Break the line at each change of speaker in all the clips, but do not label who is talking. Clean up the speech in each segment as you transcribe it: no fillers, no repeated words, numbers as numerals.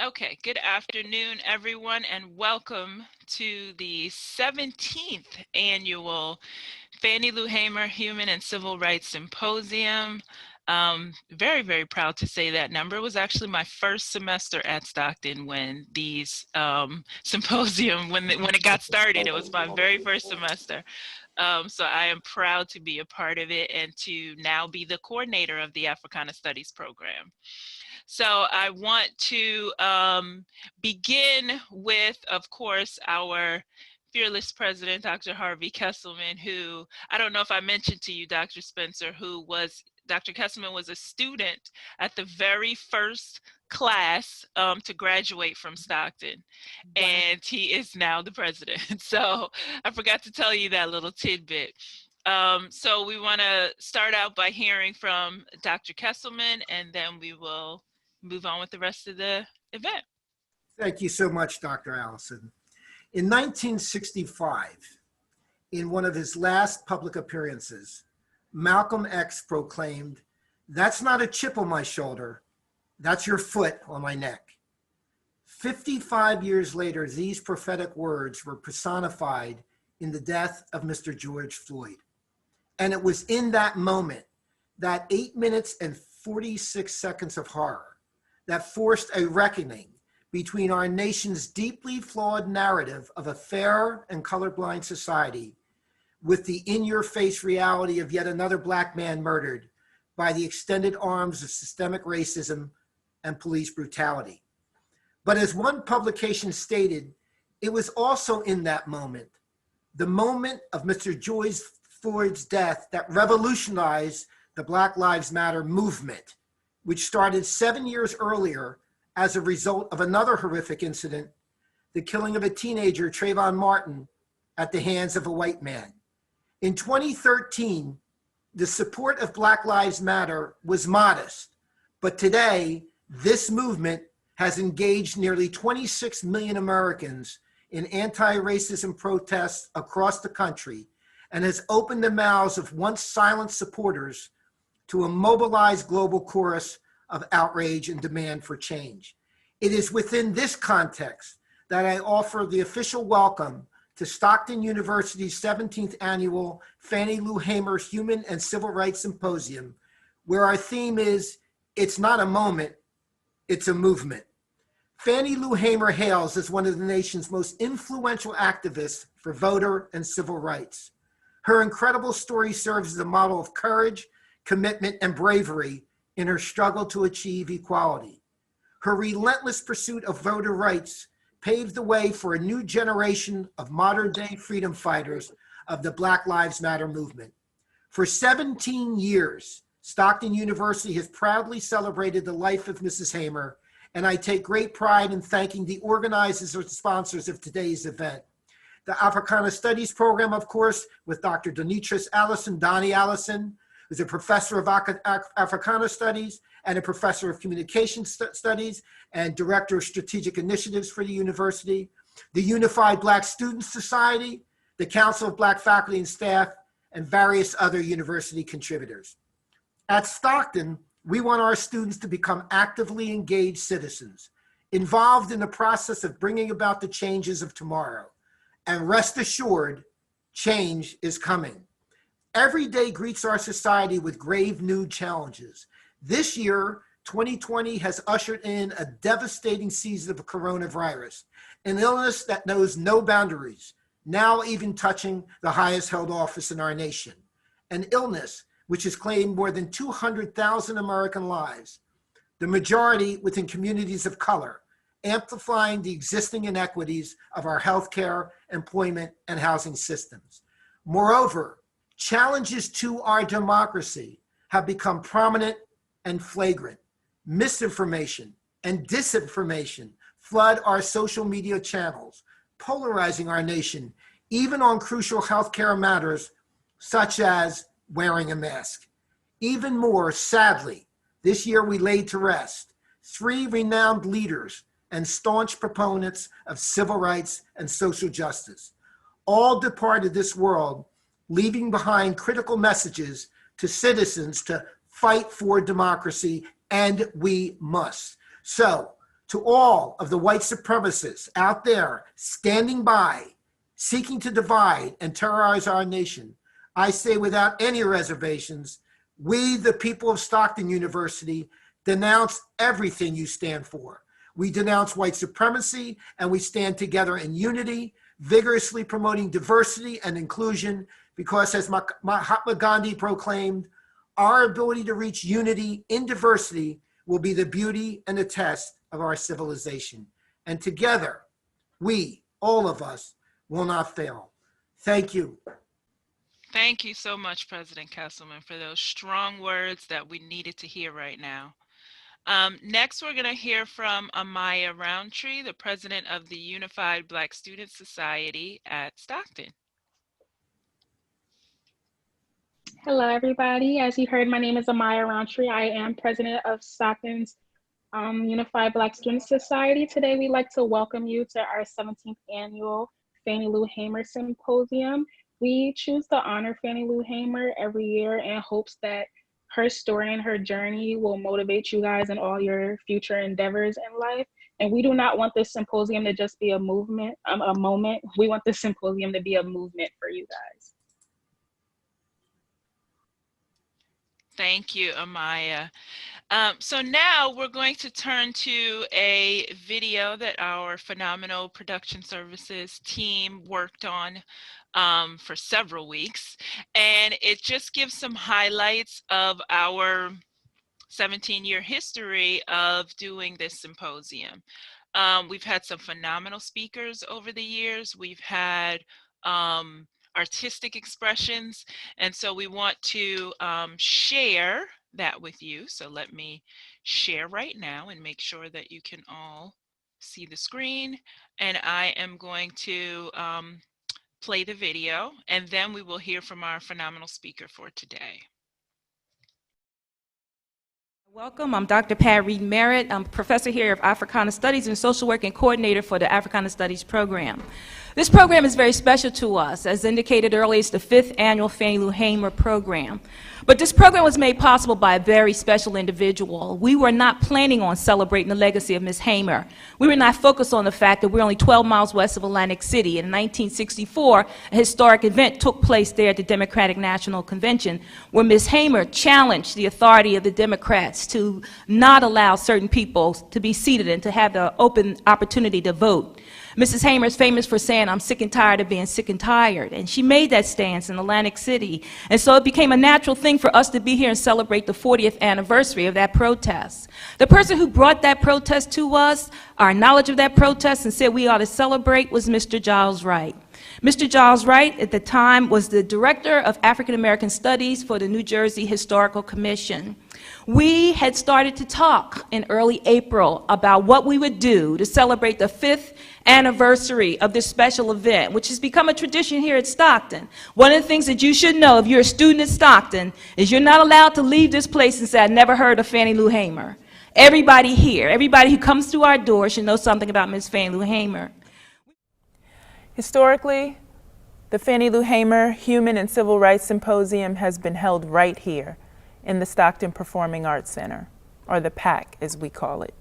Okay, good afternoon, everyone, and welcome to the 17th annual Fannie Lou Hamer Human and Civil Rights Symposium. Very, very proud to say that number. It was actually my first semester at Stockton when these symposium, when it got started. It was my very first semester. So I am proud to be a part of it and to now be the coordinator of the Africana Studies program. So I want to begin with, of course, our fearless president, Dr. Harvey Kesselman, who, I don't know if I mentioned to you, Dr. Spencer, Dr. Kesselman was a student at the very first class to graduate from Stockton, and he is now the president. So I forgot to tell you that little tidbit. So we want to start out by hearing from Dr. Kesselman, and then we will move on with the rest of the event.
Thank you so much, Dr. Allison. In 1965, in one of his last public appearances, Malcolm X proclaimed, "That's not a chip on my shoulder, that's your foot on my neck." 55 years later, these prophetic words were personified in the death of Mr. George Floyd. And it was in that moment, that 8 minutes and 46 seconds of horror, that forced a reckoning between our nation's deeply flawed narrative of a fair and colorblind society with the in-your-face reality of yet another Black man murdered by the extended arms of systemic racism and police brutality. But as one publication stated, it was also in that moment, the moment of Mr. George Floyd's death, that revolutionized the Black Lives Matter movement, which started 7 years earlier as a result of another horrific incident, the killing of a teenager, Trayvon Martin, at the hands of a white man. In 2013, the support of Black Lives Matter was modest, but today, this movement has engaged nearly 26 million Americans in anti-racism protests across the country and has opened the mouths of once silent supporters to a mobilized global chorus of outrage and demand for change. It is within this context that I offer the official welcome to Stockton University's 17th annual Fannie Lou Hamer Human and Civil Rights Symposium, where our theme is, "It's not a moment, it's a movement." Fannie Lou Hamer hails as one of the nation's most influential activists for voter and civil rights. Her incredible story serves as a model of courage, commitment, and bravery in her struggle to achieve equality. Her relentless pursuit of voter rights paved the way for a new generation of modern-day freedom fighters of the Black Lives Matter movement. For 17 years, Stockton University has proudly celebrated the life of Mrs. Hamer, and I take great pride in thanking the organizers and sponsors of today's event. The Africana Studies program, of course, with Dr. Donitris Allison, Donnie Allison, who's a professor of Africana Studies and a professor of Communication Studies and director of strategic initiatives for the university, the Unified Black Students Society, the Council of Black Faculty and Staff, and various other university contributors. At Stockton, we want our students to become actively engaged citizens, involved in the process of bringing about the changes of tomorrow. And rest assured, change is coming. Every day greets our society with grave new challenges. This year, 2020 has ushered in a devastating season of coronavirus, an illness that knows no boundaries, now even touching the highest held office in our nation. An illness which has claimed more than 200,000 American lives, the majority within communities of color, amplifying the existing inequities of our healthcare, employment, and housing systems. Moreover, challenges to our democracy have become prominent and flagrant. Misinformation and disinformation flood our social media channels, polarizing our nation, even on crucial healthcare matters such as wearing a mask. Even more, sadly, this year we laid to rest 3 renowned leaders and staunch proponents of civil rights and social justice. All departed this world, leaving behind critical messages to citizens to fight for democracy, and we must. So, To all of the white supremacists out there standing by, seeking to divide and terrorize our nation, I say without any reservations, we, the people of Stockton University, denounce everything you stand for. We denounce white supremacy, and we stand together in unity, vigorously promoting diversity and inclusion, because as Mahatma Gandhi proclaimed, our ability to reach unity in diversity will be the beauty and the test of our civilization. And together, we, all of us, will not fail. Thank you.
Thank you so much, President Kesselman, for those strong words that we needed to hear right now. Next, we're going to hear from Amaya Roundtree, the president of the Unified Black Student Society at Stockton.
Hello, everybody. As you heard, my name is Amaya Roundtree. I am president of Stockton's Unified Black Student Society. Today, we'd like to welcome you to our 17th annual Fannie Lou Hamer Symposium. We choose to honor Fannie Lou Hamer every year in hopes that her story and her journey will motivate you guys in all your future endeavors in life. And we do not want this symposium to just be a movement, a moment. We want this symposium to be a movement for you guys.
Thank you, Amaya. So now we're going to turn to a video that our phenomenal production services team worked on for several weeks. And it just gives some highlights of our 17-year history of doing this symposium. We've had some phenomenal speakers over the years. We've had artistic expressions, and so we want to share that with you. So let me share right now and make sure that you can all see the screen, and I am going to play the video, and then we will hear from our phenomenal speaker for today.
Welcome, I'm Dr. Pat Reed Merritt. I'm professor here of Africana Studies and social work and coordinator for the Africana Studies program. This program is very special to us. As indicated earlier, it's the 5th annual Fannie Lou Hamer program. But this program was made possible by a very special individual. We were not planning on celebrating the legacy of Ms. Hamer. We were not focused on the fact that we're only 12 miles west of Atlantic City. In 1964, a historic event took place there at the Democratic National Convention where Ms. Hamer challenged the authority of the Democrats to not allow certain people to be seated and to have the open opportunity to vote. Mrs. Hamer is famous for saying, "I'm sick and tired of being sick and tired." And she made that stance in Atlantic City. And so it became a natural thing for us to be here and celebrate the 40th anniversary of that protest. The person who brought that protest to us, our knowledge of that protest, and said we ought to celebrate was Mr. Giles Wright. Mr. Giles Wright, at the time, was the director of African American Studies for the New Jersey Historical Commission. We had started to talk in early April about what we would do to celebrate the 5th anniversary of this special event, which has become a tradition here at Stockton. One of the things that you should know if you're a student at Stockton is you're not allowed to leave this place and say, "I never heard of Fannie Lou Hamer." Everybody here, everybody who comes through our door should know something about Ms. Fannie Lou Hamer.
Historically, the Fannie Lou Hamer Human and Civil Rights Symposium has been held right here in the Stockton Performing Arts Center, or the PAC as we call it.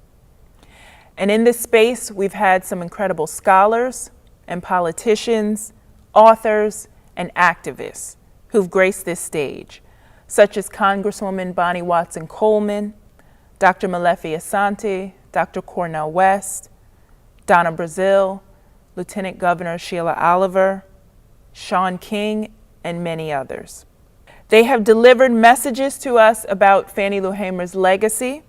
And in this space, we've had some incredible scholars and politicians, authors, and activists who've graced this stage, such as Congresswoman Bonnie Watson Coleman, Dr. Molefi Asante, Dr. Cornel West, Donna Brazile, Lieutenant Governor Sheila Oliver, Shaun King, and many others. They have delivered messages to us about Fannie Lou Hamer's legacy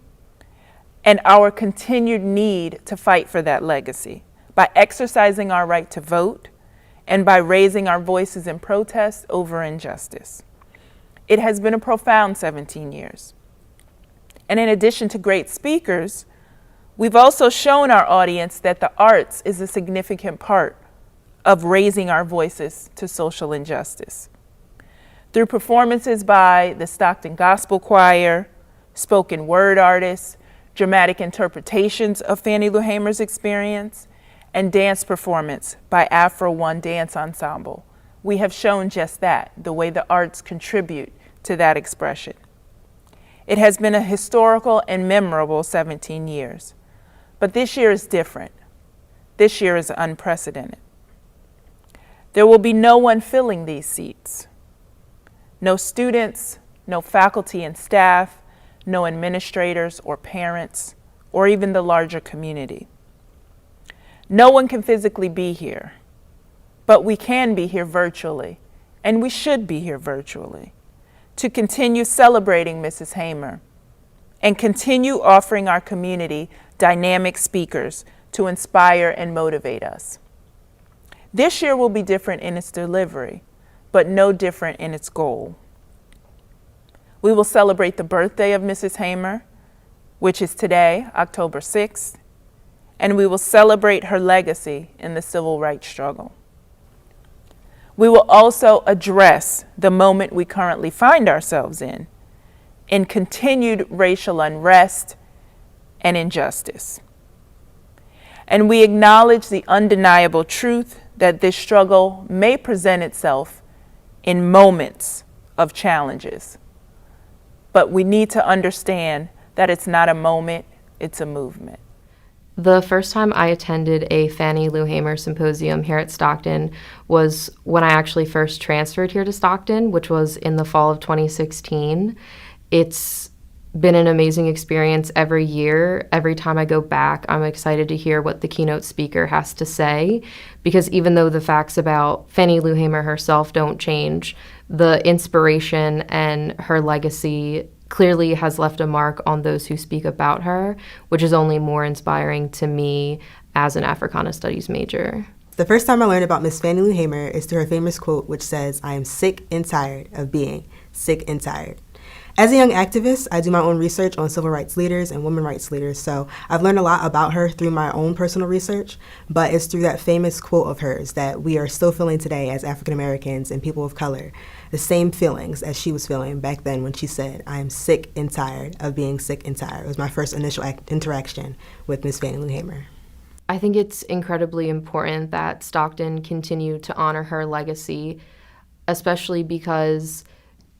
and our continued need to fight for that legacy by exercising our right to vote and by raising our voices in protest over injustice. It has been a profound 17 years. And in addition to great speakers, we've also shown our audience that the arts is a significant part of raising our voices to social injustice. Through performances by the Stockton Gospel Choir, spoken word artists, dramatic interpretations of Fannie Lou Hamer's experience, and dance performance by Afro One Dance Ensemble, we have shown just that, the way the arts contribute to that expression. It has been a historical and memorable 17 years. But this year is different. This year is unprecedented. There will be no one filling these seats. No students, no faculty and staff, no administrators or parents, or even the larger community. No one can physically be here, but we can be here virtually, and we should be here virtually, to continue celebrating Mrs. Hamer and continue offering our community dynamic speakers to inspire and motivate us. This year will be different in its delivery, but no different in its goal. We will celebrate the birthday of Mrs. Hamer, which is today, October 6th, and we will celebrate her legacy in the civil rights struggle. We will also address the moment we currently find ourselves in continued racial unrest and injustice. And we acknowledge the undeniable truth that this struggle may present itself in moments of challenges. But we need to understand that it's not a moment, it's a movement.
The first time I attended a Fannie Lou Hamer Symposium here at Stockton was when I actually first transferred here to Stockton, which was in the fall of 2016. It's been an amazing experience every year. Every time I go back, I'm excited to hear what the keynote speaker has to say, because even though the facts about Fannie Lou Hamer herself don't change, the inspiration and her legacy clearly has left a mark on those who speak about her, which is only more inspiring to me as an Africana Studies major.
The first time I learned about Miss Fannie Lou Hamer is through her famous quote, which says, "I am sick and tired of being sick and tired." As a young activist, I do my own research on civil rights leaders and women rights leaders, so I've learned a lot about her through my own personal research, but it's through that famous quote of hers that we are still feeling today as African Americans and people of color, the same feelings as she was feeling back then when she said, "I am sick and tired of being sick and tired." It was my first initial interaction with Miss Fannie Lou Hamer.
I think it's incredibly important that Stockton continue to honor her legacy, especially because,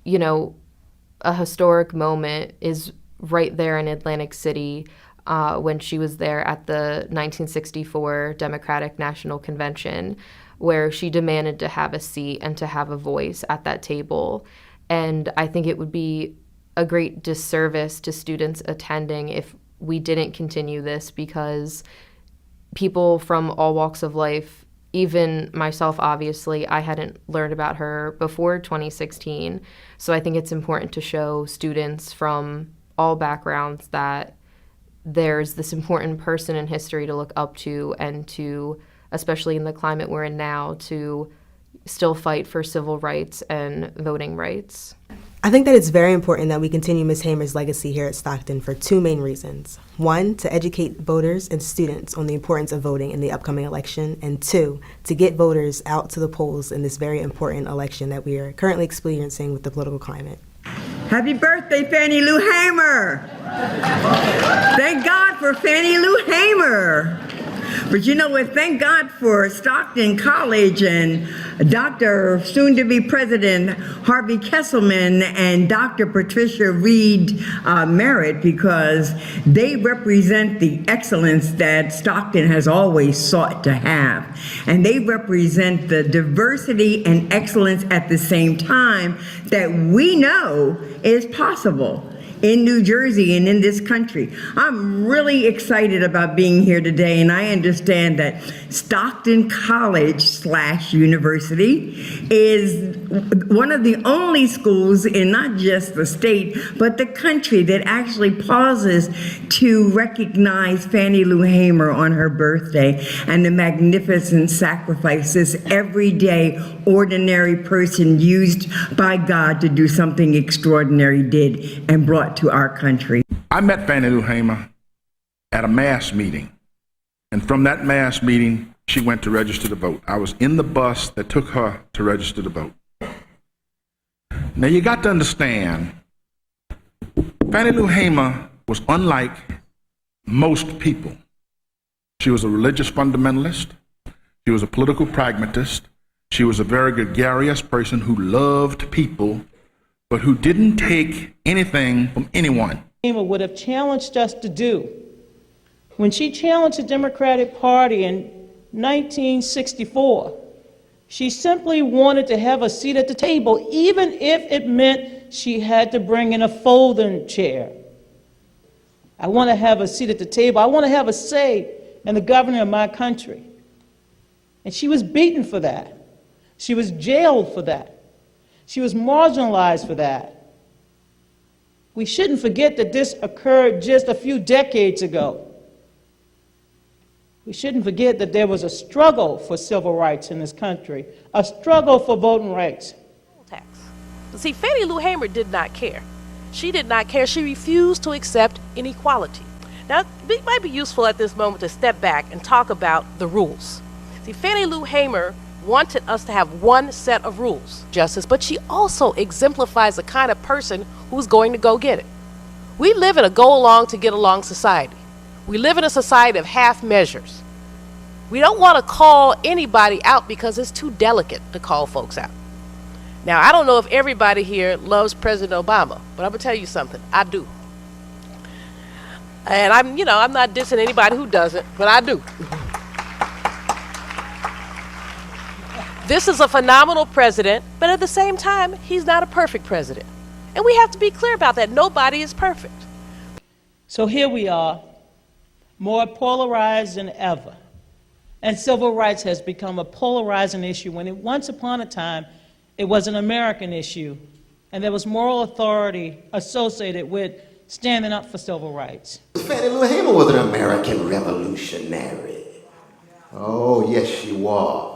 you know, a historic moment is right there in Atlantic City when she was there at the 1964 Democratic National Convention, where she demanded to have a seat and to have a voice at that table. And I think it would be a great disservice to students attending if we didn't continue this, because people from all walks of life, even myself, obviously, I hadn't learned about her before 2016. So I think it's important to show students from all backgrounds that there's this important person in history to look up to, and to, especially in the climate we're in now, to still fight for civil rights and voting rights.
I think that it's very important that we continue Ms. Hamer's legacy here at Stockton for two main reasons. One, to educate voters and students on the importance of voting in the upcoming election, and two, to get voters out to the polls in this very important election that we are currently experiencing with the political climate.
Happy birthday, Fannie Lou Hamer! Thank God for Fannie Lou Hamer! But you know what, thank God for Stockton College and Dr. soon-to-be President Harvey Kesselman and Dr. Patricia Reed Merritt, because they represent the excellence that Stockton has always sought to have. And they represent the diversity and excellence at the same time that we know is possible in New Jersey and in this country. I'm really excited about being here today, and I understand that Stockton College/University is one of the only schools in not just the state, but the country that actually pauses to recognize Fannie Lou Hamer on her birthday and the magnificent sacrifices everyday, ordinary person used by God to do something extraordinary did and brought to our country.
I met Fannie Lou Hamer at a mass meeting, and from that mass meeting, she went to register to vote. I was in the bus that took her to register to vote. Now you got to understand, Fannie Lou Hamer was unlike most people. She was a religious fundamentalist. She was a political pragmatist. She was a very gregarious person who loved people, but who didn't take anything from anyone.
Hamer would have challenged us to do When she challenged the Democratic Party in 1964, she simply wanted to have a seat at the table, even if it meant she had to bring in a folding chair. I want to have a seat at the table. I want to have a say in the government of my country. And she was beaten for that. She was jailed for that. She was marginalized for that. We shouldn't forget that this occurred just a few decades ago. We shouldn't forget that there was a struggle for civil rights in this country, a struggle for voting rights.
Tax. See, Fannie Lou Hamer did not care. She did not care. She refused to accept inequality. Now, it might be useful at this moment to step back and talk about the rules. See, Fannie Lou Hamer wanted us to have one set of rules, justice, but she also exemplifies the kind of person who's going to go get it. We live in a go-along to get along society. We live in a society of half measures. We don't want to call anybody out because it's too delicate to call folks out. Now, I don't know if everybody here loves President Obama, but I'm going to tell you something. I do. And I'm not dissing anybody who doesn't, but I do. This is a phenomenal president, but at the same time, he's not a perfect president. And we have to be clear about that. Nobody is perfect.
So here we are, more polarized than ever. And civil rights has become a polarizing issue when once upon a time it was an American issue, and there was moral authority associated with standing up for civil rights.
Fannie Lou Hamer was an American revolutionary. Oh, yes, she was.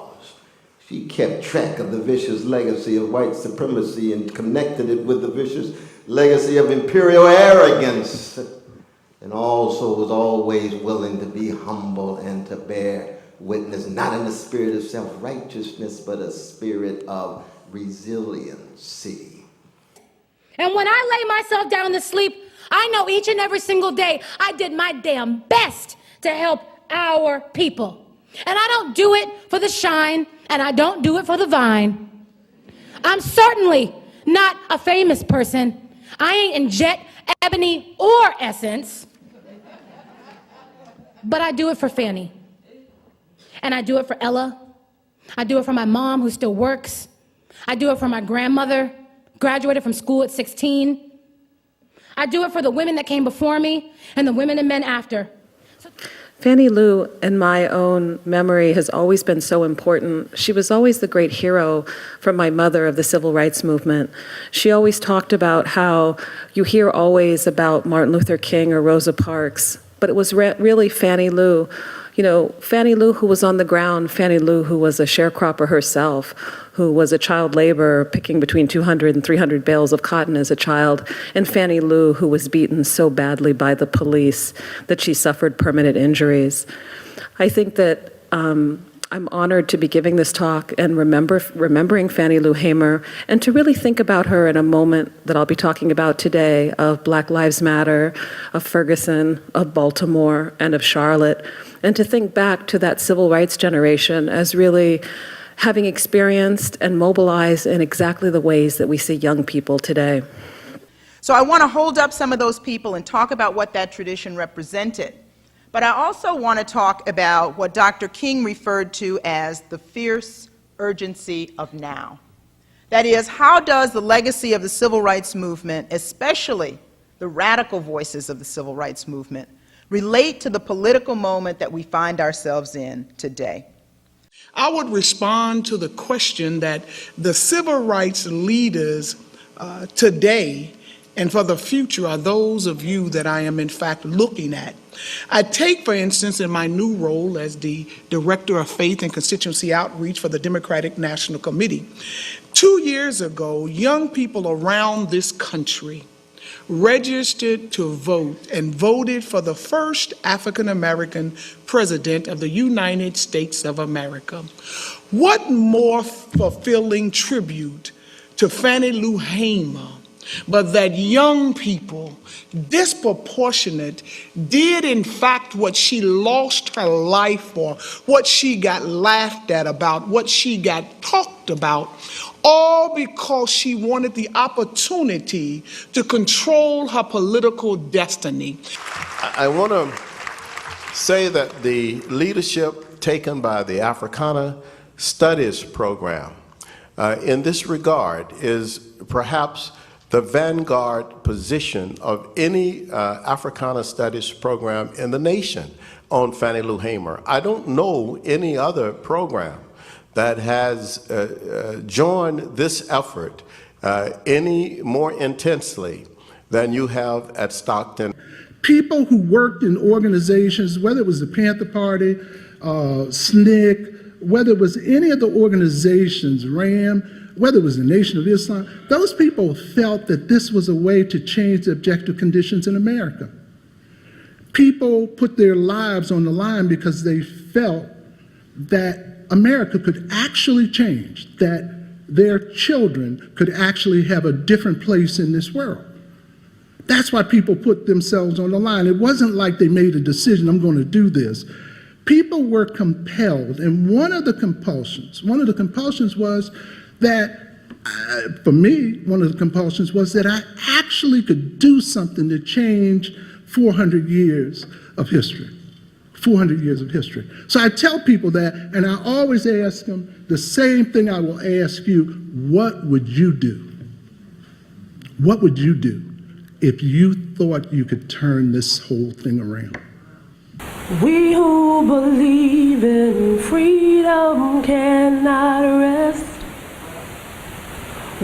She kept track of the vicious legacy of white supremacy and connected it with the vicious legacy of imperial arrogance, and also was always willing to be humble and to bear witness, not in the spirit of self-righteousness, but a spirit of resiliency.
And when I lay myself down to sleep, I know each and every single day I did my damn best to help our people. And I don't do it for the shine, and I don't do it for the vine. I'm certainly not a famous person. I ain't in jet, ebony, or essence. But I do it for Fannie. And I do it for Ella. I do it for my mom who still works. I do it for my grandmother, graduated from school at 16. I do it for the women that came before me and the women and men after.
Fannie Lou, in my own memory, has always been so important. She was always the great hero from my mother of the civil rights movement. She always talked about how you hear always about Martin Luther King or Rosa Parks, but it was really Fannie Lou. You know, Fannie Lou who was on the ground, Fannie Lou who was a sharecropper herself, who was a child laborer picking between 200 and 300 bales of cotton as a child, and Fannie Lou who was beaten so badly by the police that she suffered permanent injuries. I think that I'm honored to be giving this talk and remembering Fannie Lou Hamer, and to really think about her in a moment that I'll be talking about today of Black Lives Matter, of Ferguson, of Baltimore, and of Charlotte, and to think back to that civil rights generation as really having experienced and mobilized in exactly the ways that we see young people today.
So I want to hold up some of those people and talk about what that tradition represented. But I also want to talk about what Dr. King referred to as the fierce urgency of now. That is, how does the legacy of the civil rights movement, especially the radical voices of the civil rights movement, relate to the political moment that we find ourselves in today?
I would respond to the question that the civil rights leaders today and for the future are those of you that I am in fact looking at. I take, for instance, in my new role as the Director of Faith and Constituency Outreach for the Democratic National Committee. 2 years ago, young people around this country registered to vote and voted for the first African American president of the United States of America. What more fulfilling tribute to Fannie Lou Hamer but that young people, disproportionate, did in fact what she lost her life for, what she got laughed at about, what she got talked about, all because she wanted the opportunity to control her political destiny.
I want to say that the leadership taken by the Africana Studies program in this regard is perhaps the vanguard position of any Africana Studies program in the nation on Fannie Lou Hamer. I don't know any other program that has joined this effort any more intensely than you have at Stockton.
People who worked in organizations, whether it was the Panther Party, SNCC, whether it was any of the organizations, RAM, whether it was the Nation of Islam, those people felt that this was a way to change the objective conditions in America. People put their lives on the line because they felt that America could actually change, that their children could actually have a different place in this world. That's why people put themselves on the line. It wasn't like they made a decision, I'm going to do this. People were compelled, and one of the compulsions was that, for me, one of the compulsions was that I actually could do something to change 400 years of history. 400 years of history. So I tell people that, and I always ask them the same thing I will ask you: what would you do? What would you do if you thought you could turn this whole thing around?
We who believe in freedom cannot rest.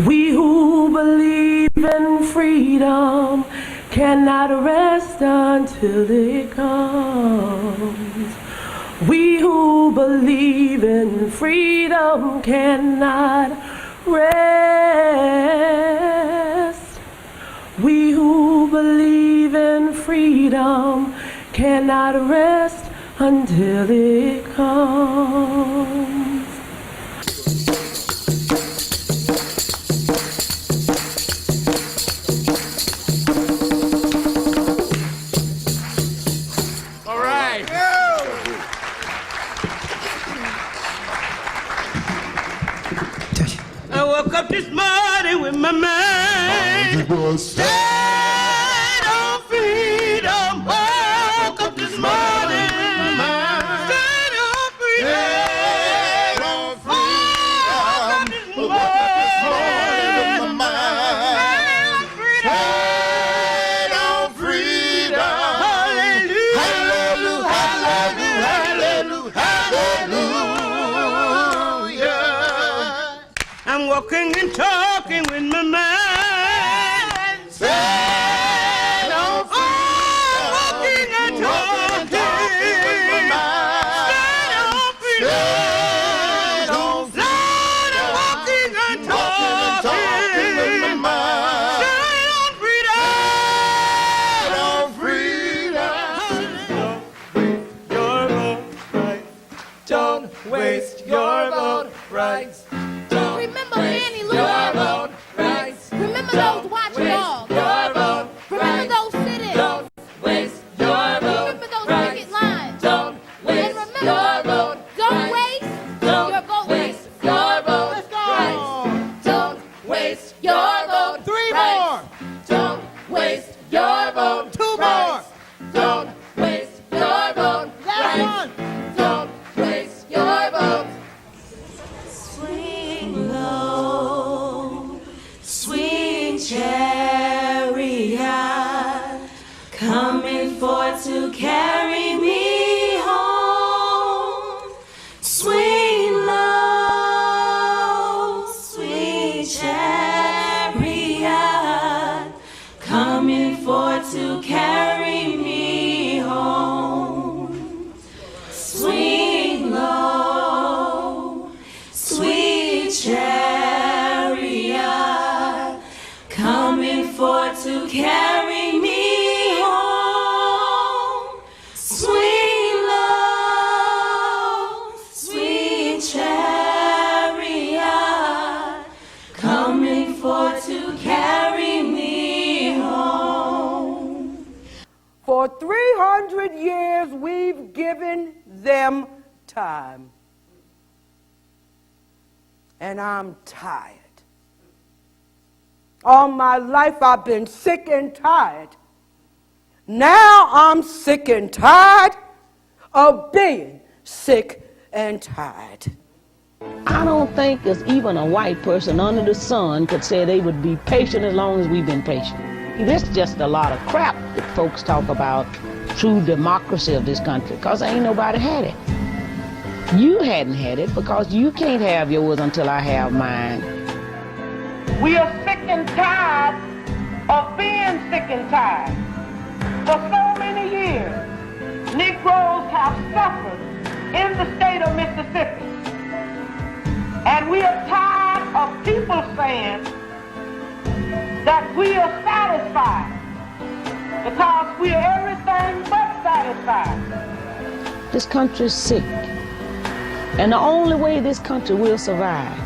We who believe in freedom cannot rest until it comes. We who believe in freedom cannot rest. We who believe in freedom cannot rest until it comes. I woke up this morning with my mind set on freedom. Woke up this morning with my mind set on freedom. Set on freedom. Woke up this morning with my mind set on freedom. Hallelujah, hallelujah, hallelujah, hallelujah. I'm walking and talking with my mind set on freedom. Walking and talking with my mind set on freedom. Lord, I'm walking and talking with my mind set on freedom. Don't waste your vote rights.
Remember Fannie Lou Hamer. Remember those watchdogs. Remember those sit-ins.
Don't waste your vote.
Remember those picket lines.
Don't waste
And remember,
your vote.
don't waste your vote.
Waste your vote.
Let's go.
Don't waste your vote.
Three more.
Don't waste your vote.
Two more.
Don't waste your vote.
Last one.
Don't waste your vote. Swing low, swing chariot, coming forth to carry me home. Swing low, swing chariot, coming forth to carry me home. Swing low, sweet chariot, coming forth to carry me home. Swing low, sweet chariot, coming forth to carry me home.
For 300 years, we've given them time. And I'm tired. All my life, I've been sick and tired. Now I'm sick and tired of being sick and tired.
I don't think there's even a white person under the sun could say they would be patient as long as we've been patient. This is just a lot of crap that folks talk about true democracy of this country, because ain't nobody had it. You hadn't had it because you can't have yours until I have mine.
We are sick and tired of being sick and tired. For so many years, Negroes have suffered in the state of Mississippi. And we are tired of people saying that we are satisfied because we are everything but satisfied.
This country is sick. And the only way this country will survive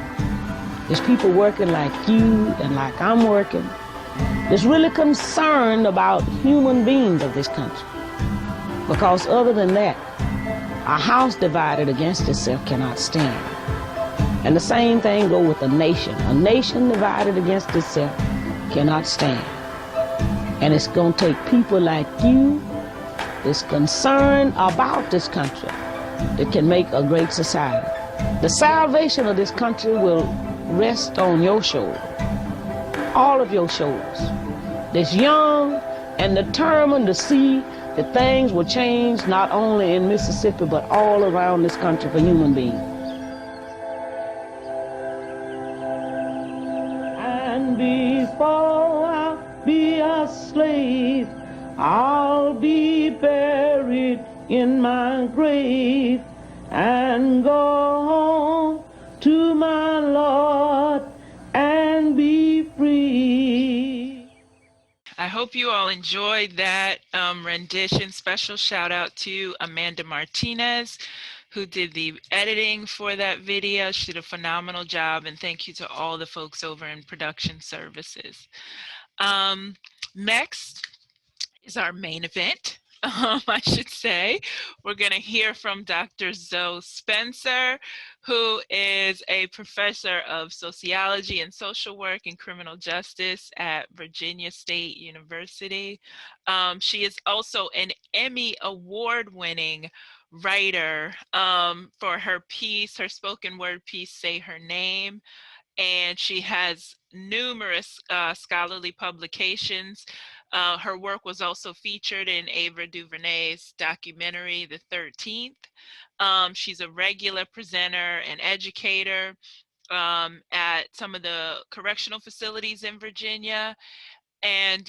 is people working like you and like I'm working, that's really concerned about human beings of this country. Because other than that, a house divided against itself cannot stand. And the same thing goes with a nation. A nation divided against itself cannot stand. And it's going to take people like you that's concerned about this country that can make a great society. The salvation of this country will rest on your shoulders, all of your shoulders. That's young and determined to see that things will change not only in Mississippi but all around this country for human beings.
And before I be a slave, I'll be buried in my grave and go home to my Lord and be free.
I hope you all enjoyed that rendition. Special shout out to Amanda Martinez, who did the editing for that video. She did a phenomenal job, and thank you to all the folks over in production services. Next is our main event. I should say. We're going to hear from Dr. Zoe Spencer, who is a professor of sociology and social work and criminal justice at Virginia State University. She is also an Emmy award-winning writer for her piece, her spoken word piece, Say Her Name. And she has numerous scholarly publications. Her work was also featured in Ava DuVernay's documentary, The 13th. She's a regular presenter and educator at some of the correctional facilities in Virginia. And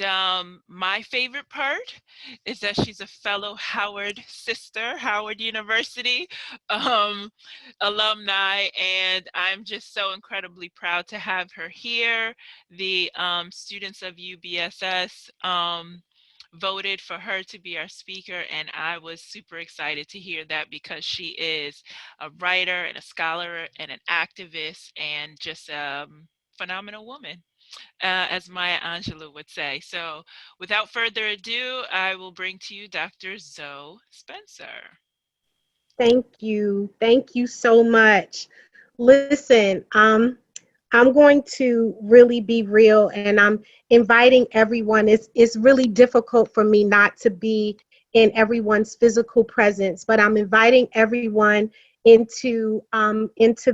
my favorite part is that she's a fellow Howard sister, Howard University alumni, and I'm just so incredibly proud to have her here. The students of UBSS voted for her to be our speaker, and I was super excited to hear that because she is a writer and a scholar and an activist and just a phenomenal woman. As Maya Angelou would say. So without further ado, I will bring to you Dr. Zoe Spencer.
Thank you. Thank you so much. Listen, I'm going to really be real, and I'm inviting everyone. It's really difficult for me not to be in everyone's physical presence, but I'm inviting everyone into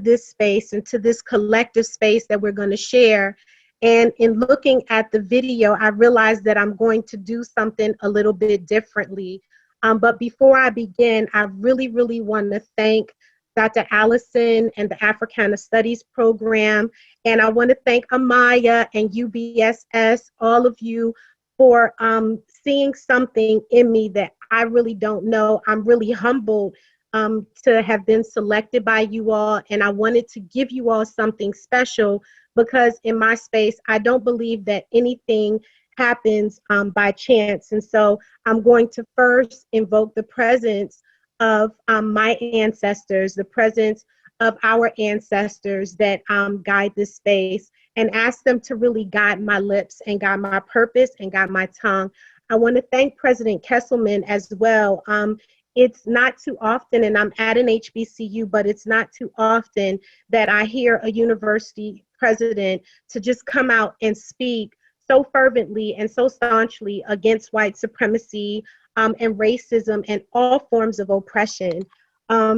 this space, into this collective space that we're going to share. And in looking at the video, I realized that I'm going to do something a little bit differently. But before I begin, I really, really want to thank Dr. Allison and the Africana Studies program. And I want to thank Amaya and UBSS, all of you, for seeing something in me that I really don't know. I'm really humbled to have been selected by you all. And I wanted to give you all something special, because in my space, I don't believe that anything happens by chance. And so I'm going to first invoke the presence of my ancestors, the presence of our ancestors that guide this space, and ask them to really guide my lips and guide my purpose and guide my tongue. I want to thank President Kesselman as well. It's not too often, and I'm at an HBCU, but it's not too often that I hear a university president to just come out and speak so fervently and so staunchly against white supremacy and racism and all forms of oppression.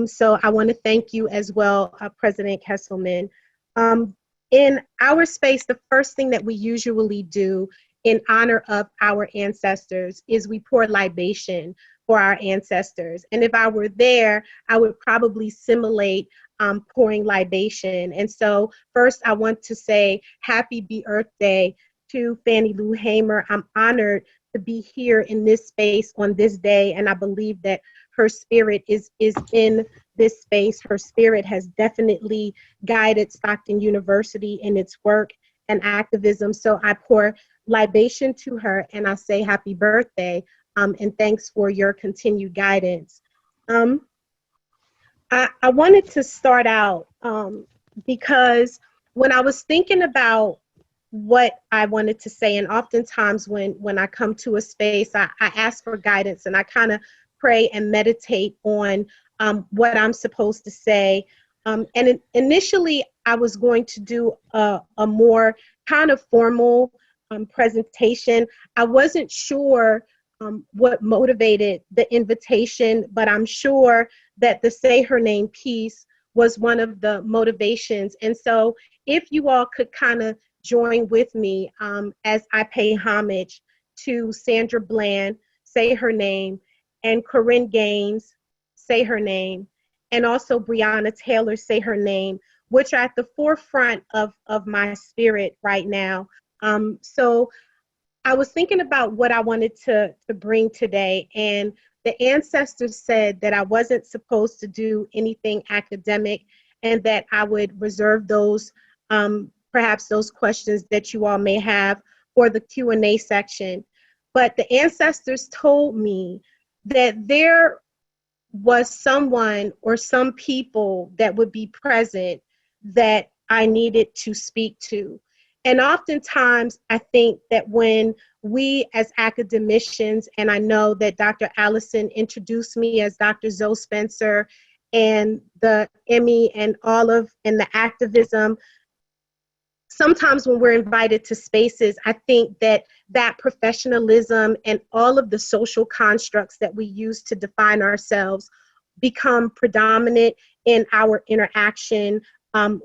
So I want to thank you as well, President Kesselman. In our space, the first thing that we usually do in honor of our ancestors is we pour libation for our ancestors. And if I were there, I would probably simulate pouring libation. And so first I want to say happy Earth Day to Fannie Lou Hamer. I'm honored to be here in this space on this day, and I believe that her spirit is in this space. Her spirit has definitely guided Stockton University in its work and activism. So I pour libation to her and I say happy birthday, and thanks for your continued guidance. I wanted to start out because when I was thinking about what I wanted to say, and oftentimes when I come to a space, I ask for guidance and I kind of pray and meditate on what I'm supposed to say. And initially, I was going to do a more kind of formal presentation. I wasn't sure what motivated the invitation, but I'm sure that the Say Her Name piece was one of the motivations. And so if you all could kind of join with me as I pay homage to Sandra Bland, Say Her Name, and Corinne Gaines, Say Her Name, and also Breonna Taylor, Say Her Name, which are at the forefront of my spirit right now. So I was thinking about what I wanted to bring today, and the ancestors said that I wasn't supposed to do anything academic and that I would reserve those, perhaps those questions that you all may have for the Q&A section. But the ancestors told me that there was someone or some people that would be present that I needed to speak to. And oftentimes, I think that when we as academicians, and I know that Dr. Allison introduced me as Dr. Zoe Spencer, and the Emmy and and the activism, sometimes when we're invited to spaces, I think that professionalism and all of the social constructs that we use to define ourselves become predominant in our interaction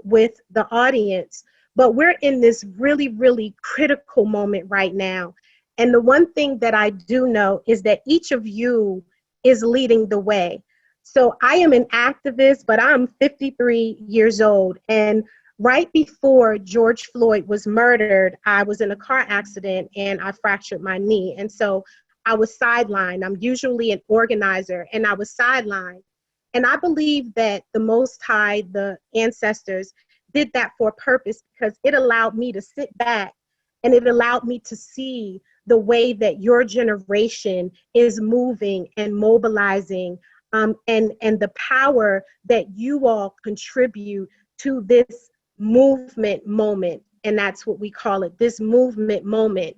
with the audience. But we're in this really, really critical moment right now. And the one thing that I do know is that each of you is leading the way. So I am an activist, but I'm 53 years old. And right before George Floyd was murdered, I was in a car accident and I fractured my knee. And so I was sidelined. I'm usually an organizer, and I was sidelined. And I believe that the Most High, the ancestors, did that for a purpose, because it allowed me to sit back and it allowed me to see the way that your generation is moving and mobilizing, and the power that you all contribute to this movement moment. And that's what we call it, this movement moment.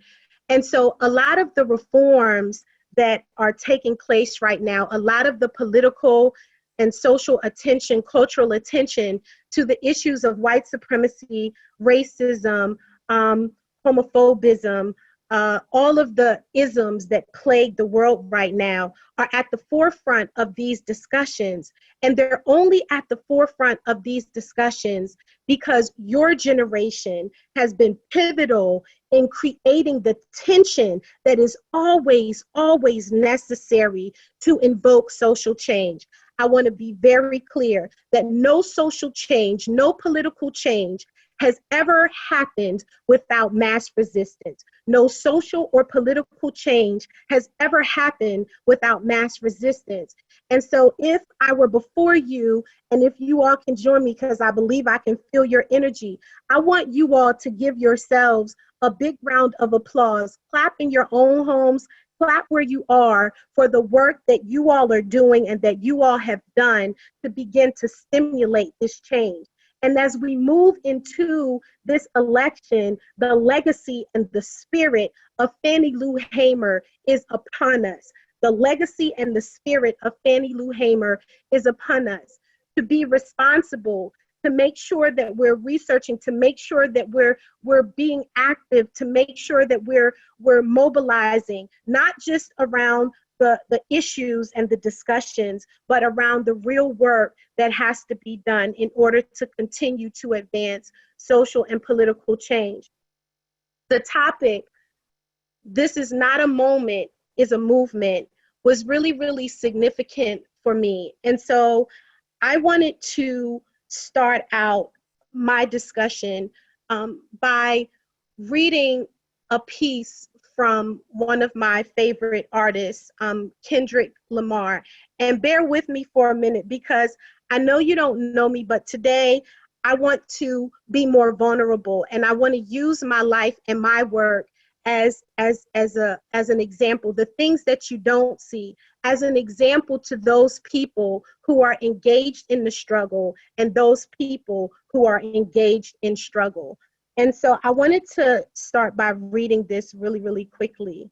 And so a lot of the reforms that are taking place right now, a lot of the political and social attention, cultural attention to the issues of white supremacy, racism, homophobism, all of the isms that plague the world right now are at the forefront of these discussions. And they're only at the forefront of these discussions because your generation has been pivotal in creating the tension that is always, always necessary to invoke social change. I want to be very clear that no social change, no political change has ever happened without mass resistance. No social or political change has ever happened without mass resistance. And so if I were before you, and if you all can join me, because I believe I can feel your energy, I want you all to give yourselves a big round of applause. Clap in your own homes, clap where you are for the work that you all are doing and that you all have done to begin to stimulate this change. And as we move into this election, the legacy and the spirit of Fannie Lou Hamer is upon us. The legacy and the spirit of Fannie Lou Hamer is upon us to be responsible, to make sure that we're researching, to make sure that we're being active, to make sure that we're mobilizing, not just around the issues and the discussions, but around the real work that has to be done in order to continue to advance social and political change. The topic, "This is not a moment, is a movement," was really, really significant for me. And so I wanted to start out my discussion by reading a piece from one of my favorite artists, Kendrick Lamar. And bear with me for a minute, because I know you don't know me, but today I want to be more vulnerable, and I want to use my life and my work as an example, the things that you don't see, as an example to those people who are engaged in the struggle and those people who are engaged in struggle. And so I wanted to start by reading this really, really quickly.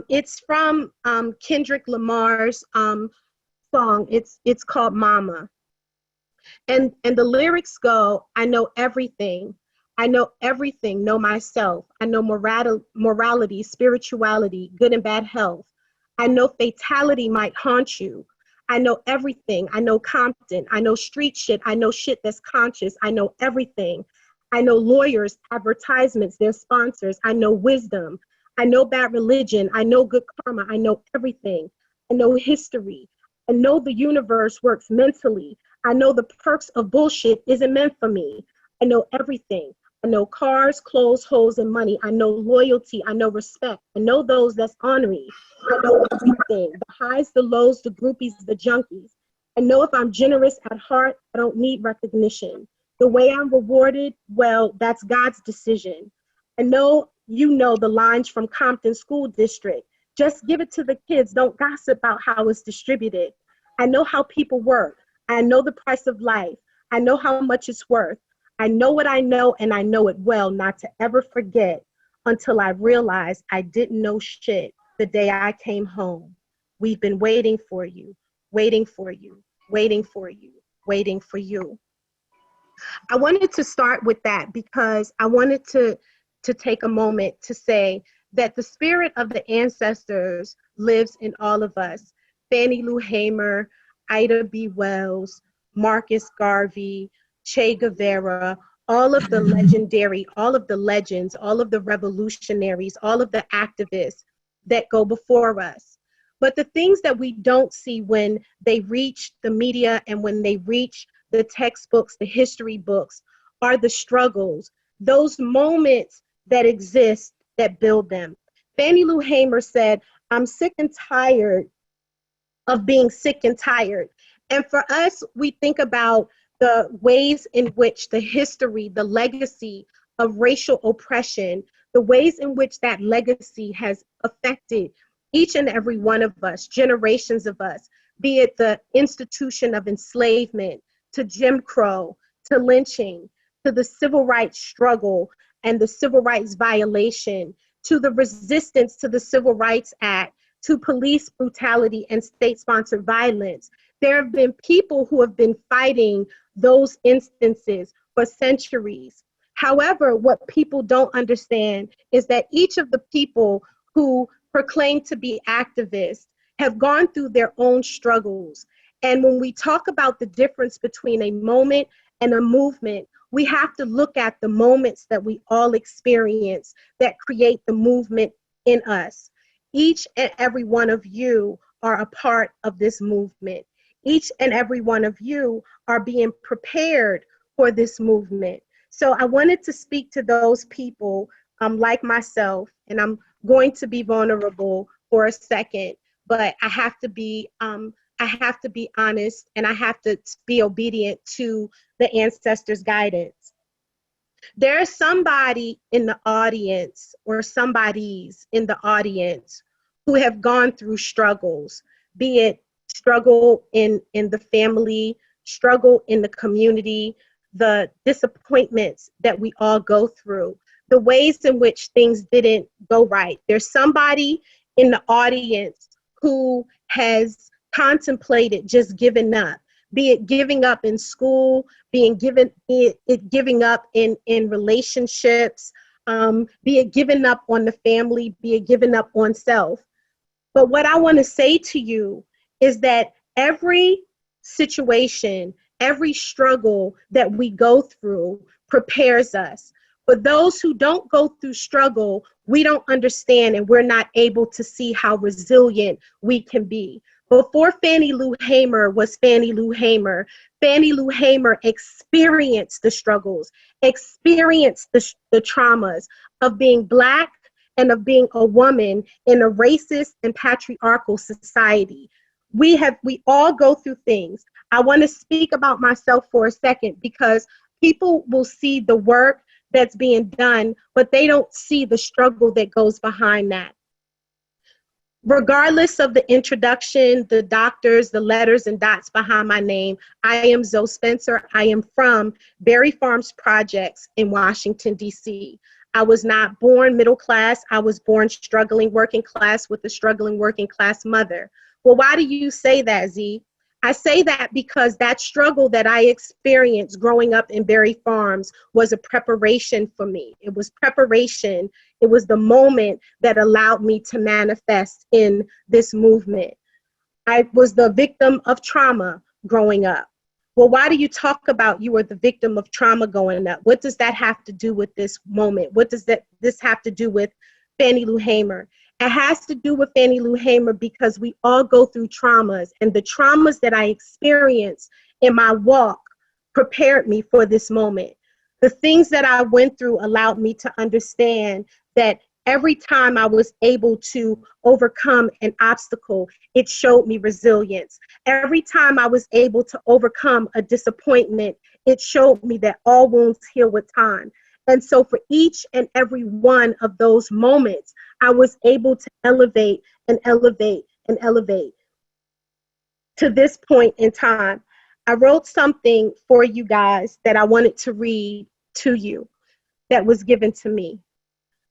It's from Kendrick Lamar's song. It's called Mama. And the lyrics go, "I know everything. I know everything, know myself. I know morality, spirituality, good and bad health. I know fatality might haunt you. I know everything. I know Compton. I know street shit. I know shit that's conscious. I know everything. I know lawyers, advertisements, their sponsors. I know wisdom. I know bad religion. I know good karma. I know everything. I know history. I know the universe works mentally. I know the perks of bullshit isn't meant for me. I know everything. I know cars, clothes, hoes, and money. I know loyalty. I know respect. I know those that's on me. I know everything. The highs, the lows, the groupies, the junkies. I know if I'm generous at heart, I don't need recognition. The way I'm rewarded, well, that's God's decision. I know you know the lines from Compton School District. Just give it to the kids. Don't gossip about how it's distributed. I know how people work. I know the price of life. I know how much it's worth. I know what I know, and I know it well, not to ever forget, until I realized I didn't know shit the day I came home. We've been waiting for you, waiting for you, waiting for you, waiting for you." I wanted to start with that because I wanted to take a moment to say that the spirit of the ancestors lives in all of us. Fannie Lou Hamer, Ida B. Wells, Marcus Garvey, Che Guevara, all of the legendary, all of the legends, all of the revolutionaries, all of the activists that go before us. But the things that we don't see when they reach the media and when they reach the textbooks, the history books, are the struggles, those moments that exist that build them. Fannie Lou Hamer said, "I'm sick and tired of being sick and tired." And for us, we think about the ways in which the history, the legacy of racial oppression, the ways in which that legacy has affected each and every one of us, generations of us, be it the institution of enslavement, to Jim Crow, to lynching, to the civil rights struggle and the civil rights violation, to the resistance to the Civil Rights Act, to police brutality and state-sponsored violence. There have been people who have been fighting those instances for centuries. However, what people don't understand is that each of the people who proclaim to be activists have gone through their own struggles. And when we talk about the difference between a moment and a movement, we have to look at the moments that we all experience that create the movement in us. Each and every one of you are a part of this movement. Each and every one of you are being prepared for this movement. So I wanted to speak to those people like myself, and I'm going to be vulnerable for a second, but I have to be honest, and I have to be obedient to the ancestors' guidance. There's somebody in the audience or somebodies in the audience who have gone through struggles, be it struggle in the family, struggle in the community, the disappointments that we all go through, the ways in which things didn't go right. There's somebody in the audience who has contemplated just giving up be it giving up in school, giving up in relationships, be it giving up on the family, be it giving up on self. But what I want to say to you is that every situation, every struggle that we go through prepares us. For those who don't go through struggle, we don't understand and we're not able to see how resilient we can be. Before Fannie Lou Hamer was Fannie Lou Hamer, Fannie Lou Hamer experienced the struggles, experienced the traumas of being Black and of being a woman in a racist and patriarchal society. We all go through things. I want to speak about myself for a second because people will see the work that's being done, but they don't see the struggle that goes behind that. Regardless of the introduction, the doctors, the letters and dots behind my name, I am Zoe Spencer. I am from Berry Farms Projects in Washington, D.C. I was not born middle class. I was born struggling working class with a struggling working class mother. Well, why do you say that, Z? I say that because that struggle that I experienced growing up in Berry Farms was a preparation for me. It was preparation. It was the moment that allowed me to manifest in this movement. I was the victim of trauma growing up. Well, why do you talk about you were the victim of trauma growing up? What does that have to do with this moment? What does this have to do with Fannie Lou Hamer? It has to do with Fannie Lou Hamer because we all go through traumas, and the traumas that I experienced in my walk prepared me for this moment. The things that I went through allowed me to understand that every time I was able to overcome an obstacle, it showed me resilience. Every time I was able to overcome a disappointment, it showed me that all wounds heal with time. And so for each and every one of those moments, I was able to elevate and elevate and elevate to this point in time. I wrote something for you guys that I wanted to read to you that was given to me.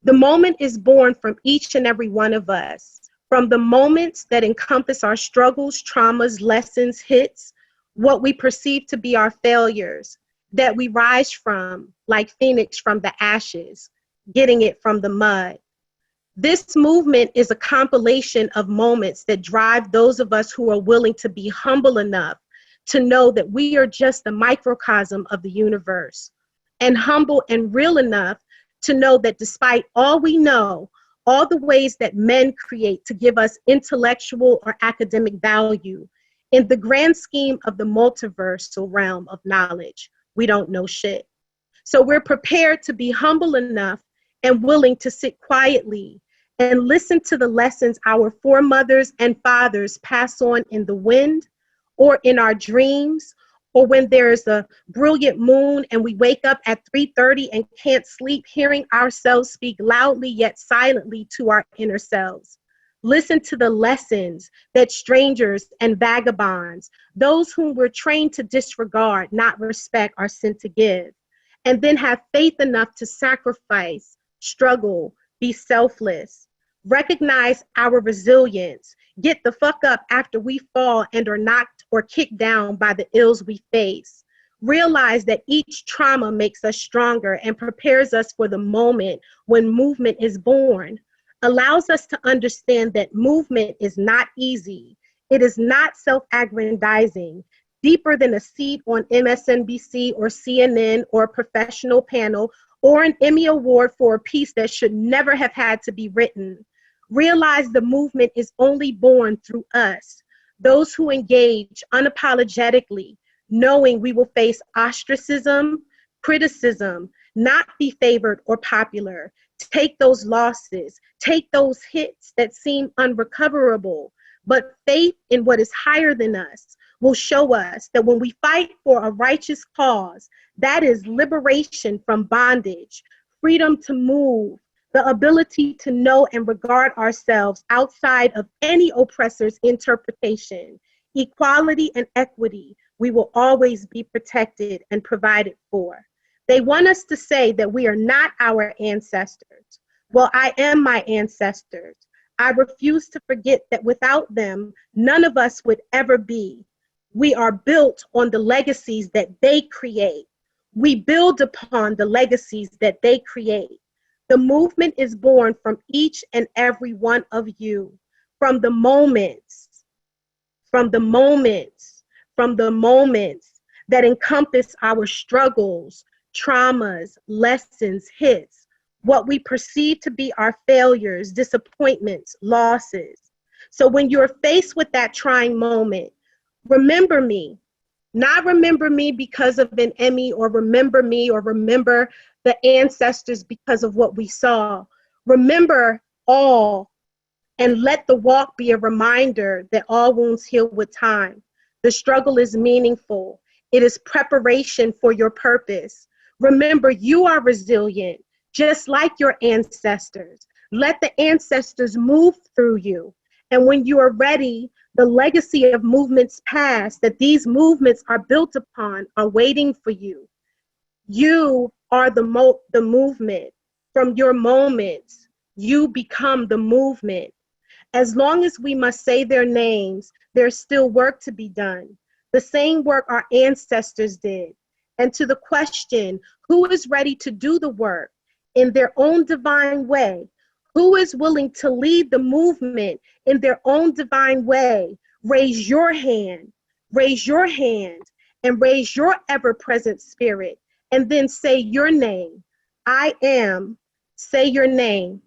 The moment is born from each and every one of us, from the moments that encompass our struggles, traumas, lessons, hits, what we perceive to be our failures, that we rise from, like Phoenix from the ashes, getting it from the mud. This movement is a compilation of moments that drive those of us who are willing to be humble enough to know that we are just the microcosm of the universe, and humble and real enough to know that despite all we know, all the ways that men create to give us intellectual or academic value, in the grand scheme of the multiversal realm of knowledge, we don't know shit. So we're prepared to be humble enough and willing to sit quietly and listen to the lessons our foremothers and fathers pass on in the wind or in our dreams, or when there's a brilliant moon and we wake up at 3:30 and can't sleep, hearing ourselves speak loudly yet silently to our inner selves. Listen to the lessons that strangers and vagabonds, those whom we're trained to disregard, not respect, are sent to give. And then have faith enough to sacrifice, struggle, be selfless. Recognize our resilience. Get the fuck up after we fall and are knocked or kicked down by the ills we face. Realize that each trauma makes us stronger and prepares us for the moment when movement is born. Allows us to understand that movement is not easy. It is not self-aggrandizing, deeper than a seat on MSNBC or CNN or a professional panel or an Emmy Award for a piece that should never have had to be written. Realize the movement is only born through us, those who engage unapologetically, knowing we will face ostracism, criticism, not be favored or popular. Take those losses, take those hits that seem unrecoverable, but faith in what is higher than us will show us that when we fight for a righteous cause, that is liberation from bondage, freedom to move, the ability to know and regard ourselves outside of any oppressor's interpretation, equality and equity, we will always be protected and provided for. They want us to say that we are not our ancestors. Well, I am my ancestors. I refuse to forget that without them, none of us would ever be. We are built on the legacies that they create. We build upon the legacies that they create. The movement is born from each and every one of you, from the moments, from the moments, from the moments that encompass our struggles, traumas, lessons, hits, what we perceive to be our failures, disappointments, losses. So when you're faced with that trying moment, remember me. Not remember me because of an Emmy, or remember me, or remember the ancestors because of what we saw. Remember all, and let the walk be a reminder that all wounds heal with time. The struggle is meaningful. It is preparation for your purpose. Remember, you are resilient, just like your ancestors. Let the ancestors move through you. And when you are ready, the legacy of movements past that these movements are built upon are waiting for you. You are the movement. From your moments, you become the movement. As long as we must say their names, there's still work to be done. The same work our ancestors did. And to the question, who is ready to do the work in their own divine way? Who is willing to lead the movement in their own divine way? Raise your hand, and raise your ever-present spirit, and then say your name. I am, say your name.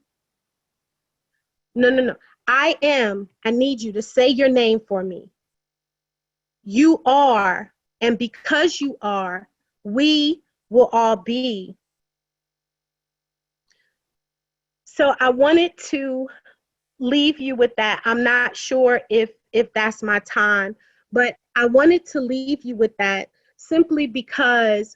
No. I am, I need you to say your name for me. You are, and because you are, we will all be. So I wanted to leave you with that. I'm not sure if that's my time, but I wanted to leave you with that simply because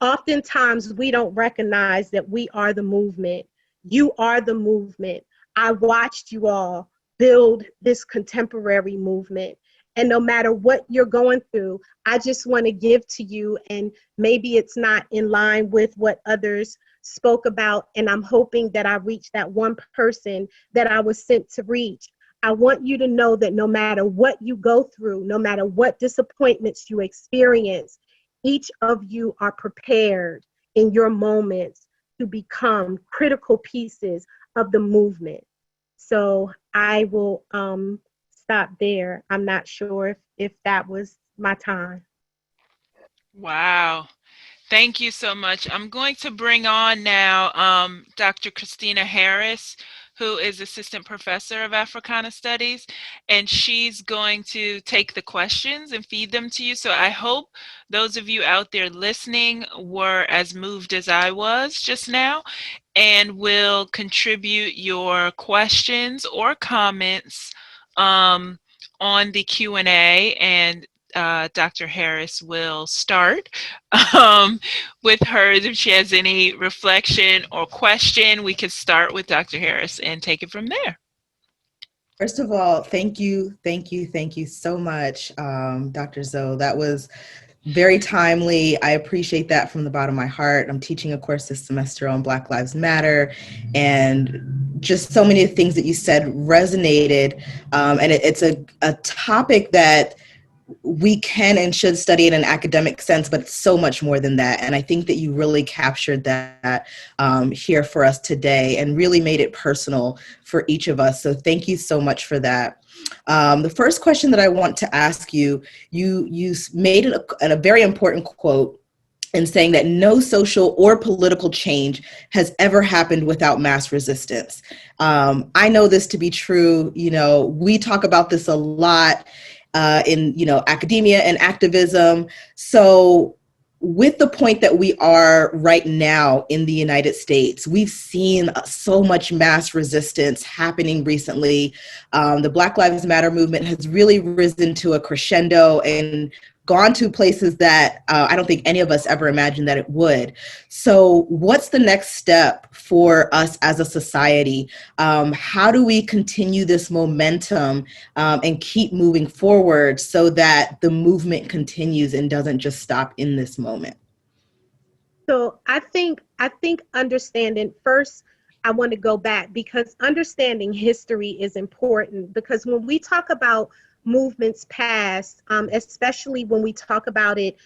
oftentimes we don't recognize that we are the movement. You are the movement. I watched you all build this contemporary movement. And no matter what you're going through, I just want to give to you, and maybe it's not in line with what others spoke about, and I'm hoping that I reach that one person that I was sent to reach. I want you to know that no matter what you go through, no matter what disappointments you experience, each of you are prepared in your moments to become critical pieces of the movement. So I will stop there. I'm not sure if that was my time.
Wow. Thank you so much. I'm going to bring on now Dr. Christina Harris, who is Assistant Professor of Africana Studies, and she's going to take the questions and feed them to you. So I hope those of you out there listening were as moved as I was just now, and will contribute your questions or comments on the Q&A, and Dr. Harris will start with hers. If she has any reflection or question, we could start with Dr. Harris and take it from there.
First of all, thank you so much, Dr. Zoe. That was very timely. I appreciate that from the bottom of my heart. I'm teaching a course this semester on Black Lives Matter, and just so many things that you said resonated. And it's a topic that we can and should study in an academic sense, but it's so much more than that. And I think that you really captured that here for us today and really made it personal for each of us. So thank you so much for that. The first question that I want to ask you, you made a very important quote in saying that no social or political change has ever happened without mass resistance. I know this to be true. You know, we talk about this a lot in, you know, academia and activism. So with the point that we are right now in the United States, we've seen so much mass resistance happening recently. The Black Lives Matter movement has really risen to a crescendo and gone to places that I don't think any of us ever imagined that it would. So what's the next step for us as a society? How do we continue this momentum and keep moving forward so that the movement continues and doesn't just stop in this moment?
So I think understanding first, I want to go back because understanding history is important, because when we talk about movements past, especially when we talk about it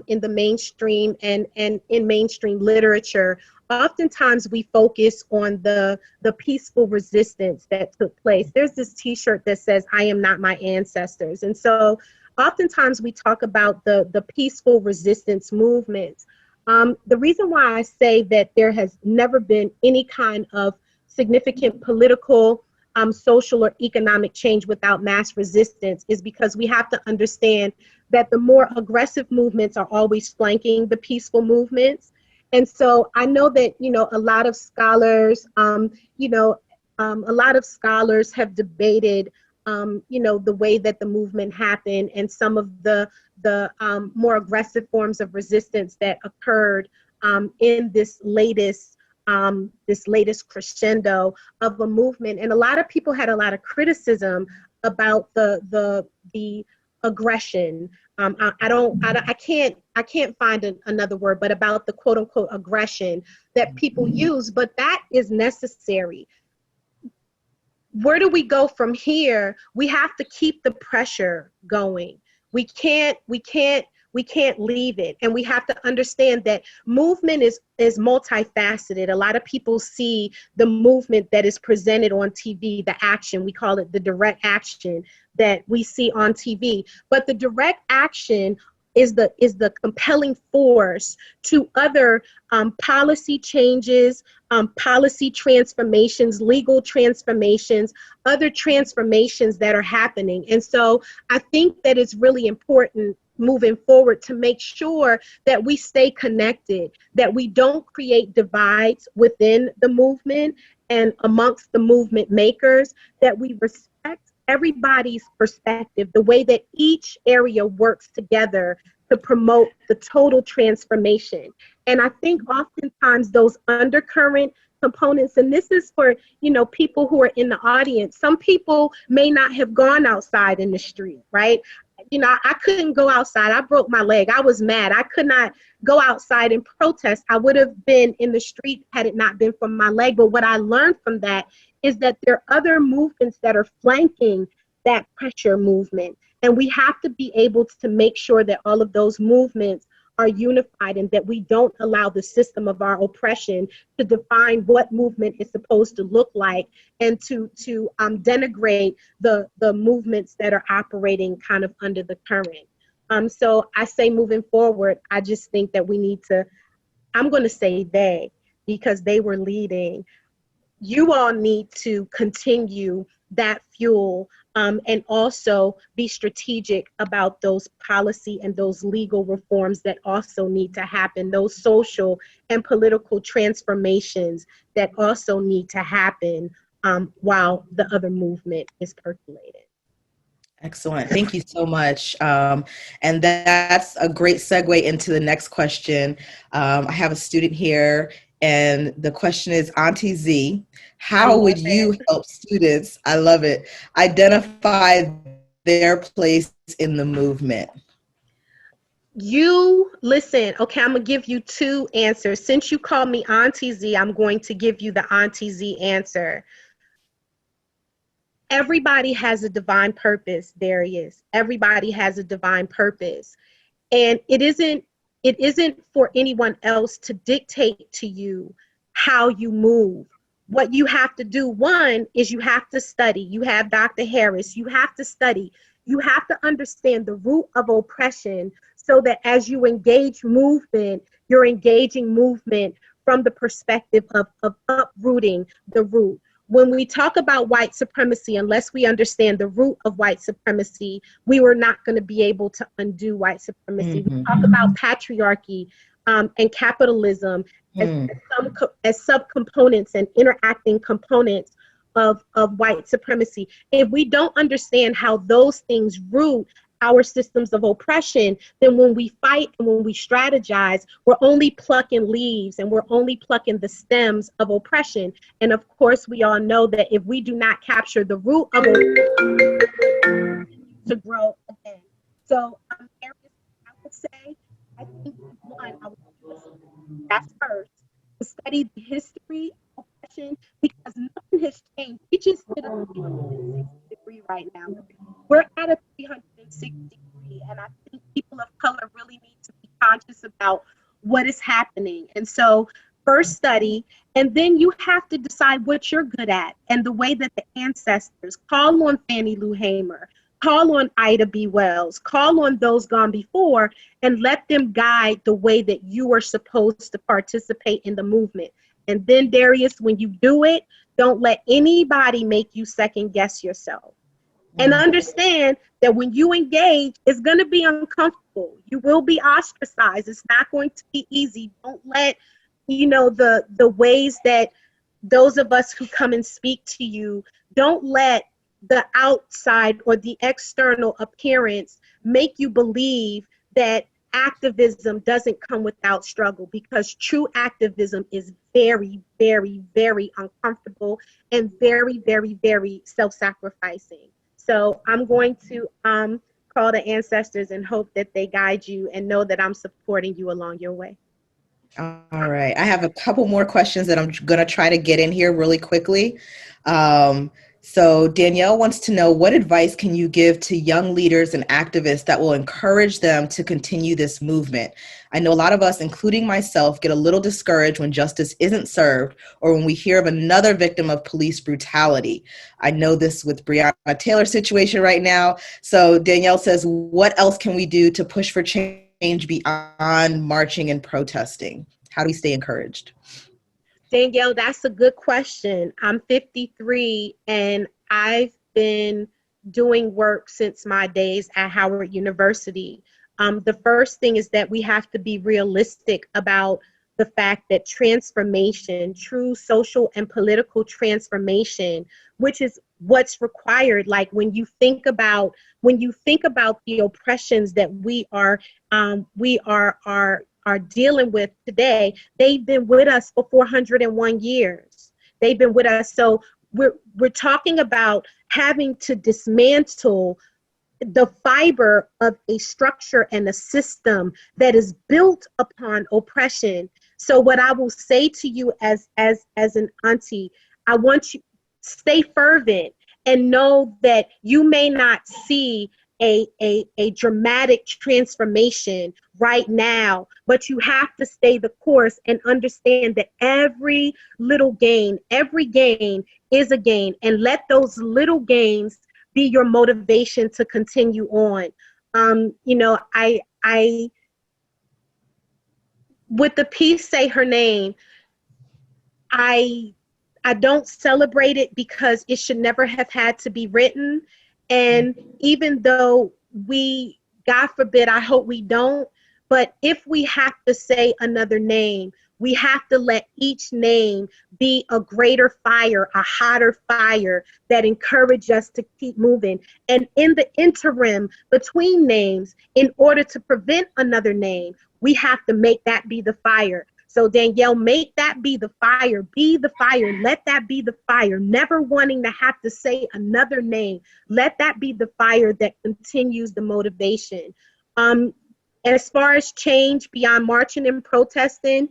in the mainstream and in mainstream literature, oftentimes we focus on the peaceful resistance that took place. There's this T-shirt that says, "I am not my ancestors." And so oftentimes we talk about the peaceful resistance movements. The reason why I say that there has never been any kind of significant political, social, or economic change without mass resistance is because we have to understand that the more aggressive movements are always flanking the peaceful movements. And so I know that, a lot of scholars, a lot of scholars have debated, the way that the movement happened and some of the more aggressive forms of resistance that occurred in this latest crescendo of a movement. And a lot of people had a lot of criticism about the aggression. I can't find another word, but about the quote unquote aggression that people use, but that is necessary. Where do we go from here? We have to keep the pressure going. We can't leave it. And we have to understand that movement is multifaceted. A lot of people see the movement that is presented on TV, the action, we call it the direct action that we see on TV. But the direct action is the compelling force to other policy changes, policy transformations, legal transformations, other transformations that are happening. And so I think that it's really important moving forward to make sure that we stay connected, that we don't create divides within the movement and amongst the movement makers, that we respect everybody's perspective, the way that each area works together to promote the total transformation. And I think oftentimes those undercurrent components, and this is for, people who are in the audience, some people may not have gone outside in the street, right? I couldn't go outside. I broke my leg. I was mad. I could not go outside and protest. I would have been in the street had it not been for my leg. But what I learned from that is that there are other movements that are flanking that pressure movement. And we have to be able to make sure that all of those movements are unified and that we don't allow the system of our oppression to define what movement is supposed to look like and to denigrate the movements that are operating kind of under the current. So I say moving forward, I just think that we need to, I'm going to say they, because they were leading. You all need to continue that fuel and also be strategic about those policy and those legal reforms that also need to happen, those social and political transformations that also need to happen while the other movement is percolating.
Excellent. Thank you so much. And that's a great segue into the next question. I have a student here, and the question is, Auntie Z, how would you help students, I love it, identify their place in the movement?
You listen, okay, I'm gonna give you two answers. Since you called me Auntie Z, I'm going to give you the Auntie Z answer. Everybody has a divine purpose, Darius. Everybody has a divine purpose. And it isn't for anyone else to dictate to you how you move. What you have to do, one, is you have to study. You have Dr. Harris, you have to study. You have to understand the root of oppression so that as you engage movement, you're engaging movement from the perspective of uprooting the root. When we talk about white supremacy, unless we understand the root of white supremacy, we were not going to be able to undo white supremacy. We talk about patriarchy and capitalism as subcomponents and interacting components of white supremacy. If we don't understand how those things root our systems of oppression, then when we fight and when we strategize, we're only plucking leaves and we're only plucking the stems of oppression. And of course, we all know that if we do not capture the root of oppression, to grow again. So I would say, I think one, that's first, to study the history of oppression, because nothing has changed. We just did a 360 degree right now. We're at a conscious about what is happening. And so first study, and then you have to decide what you're good at. And the way that the ancestors, call on Fannie Lou Hamer, call on Ida B. Wells, call on those gone before, and let them guide the way that you are supposed to participate in the movement. And then, Darius, when you do it, don't let anybody make you second guess yourself. And understand that when you engage, it's going to be uncomfortable. You will be ostracized. It's not going to be easy. Don't let, the ways that those of us who come and speak to you, don't let the outside or the external appearance make you believe that activism doesn't come without struggle, because true activism is very, very, very uncomfortable and very, very, very self-sacrificing. So I'm going to call the ancestors and hope that they guide you, and know that I'm supporting you along your way.
All right. I have a couple more questions that I'm going to try to get in here really quickly. So Danielle wants to know, what advice can you give to young leaders and activists that will encourage them to continue this movement? I know a lot of us, including myself, get a little discouraged when justice isn't served, or when we hear of another victim of police brutality. I know this with Breonna Taylor's situation right now. So Danielle says, what else can we do to push for change beyond marching and protesting? How do we stay encouraged?
Danielle, that's a good question. I'm 53 and I've been doing work since my days at Howard University. The first thing is that we have to be realistic about the fact that transformation, true social and political transformation, which is what's required. Like when you think about the oppressions that we are dealing with today, they've been with us for 401 years. They've been with us. So we're talking about having to dismantle the fiber of a structure and a system that is built upon oppression. So what I will say to you as an auntie, I want you to stay fervent and know that you may not see a dramatic transformation right now, but you have to stay the course and understand that every little gain, every gain is a gain, and let those little gains be your motivation to continue on. I with the piece Say Her Name, I don't celebrate it because it should never have had to be written. And even though we, God forbid, I hope we don't, but if we have to say another name, we have to let each name be a greater fire, a hotter fire that encourages us to keep moving. And in the interim between names, in order to prevent another name, we have to make that be the fire. So Danielle, make that be the fire, let that be the fire, never wanting to have to say another name. Let that be the fire that continues the motivation. As far as change beyond marching and protesting,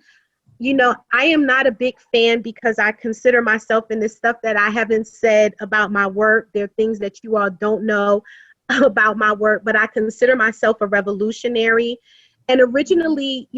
I am not a big fan because I consider myself, in this stuff that I haven't said about my work, there are things that you all don't know about my work, but I consider myself a revolutionary. And originally,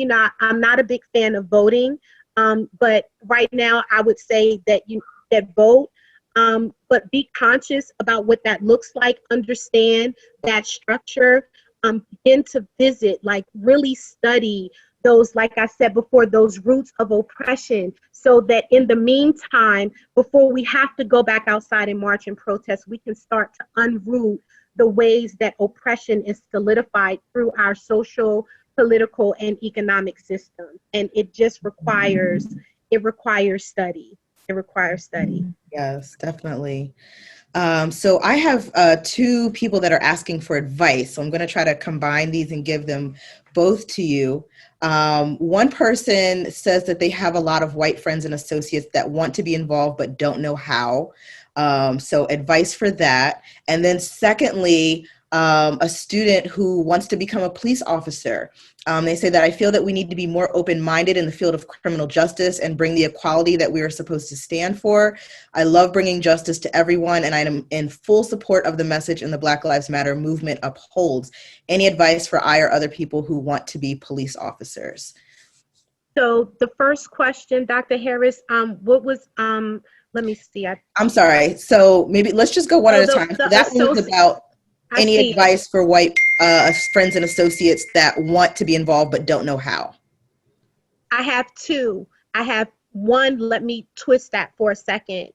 I'm not a big fan of voting, but right now I would say that that vote, but be conscious about what that looks like, understand that structure, begin to visit, like really study those, like I said before, those roots of oppression, so that in the meantime, before we have to go back outside and march and protest, we can start to unroot the ways that oppression is solidified through our social, political, and economic system. And it just requires study. It requires study.
Yes, definitely. So I have two people that are asking for advice. So I'm going to try to combine these and give them both to you. One person says that they have a lot of white friends and associates that want to be involved but don't know how. So advice for that. And then secondly, a student who wants to become a police officer. They say that I feel that we need to be more open-minded in the field of criminal justice and bring the equality that we are supposed to stand for. I love bringing justice to everyone, and I am in full support of the message in the Black Lives Matter movement upholds. Any advice for I or other people who want to be police officers?
So the first question, Dr. Harris, what was, let me see.
I'm sorry. So maybe let's just go one at a time. So that was about any advice for white friends and associates that want to be involved but don't know how.
I have two. I have one, let me twist that for a second.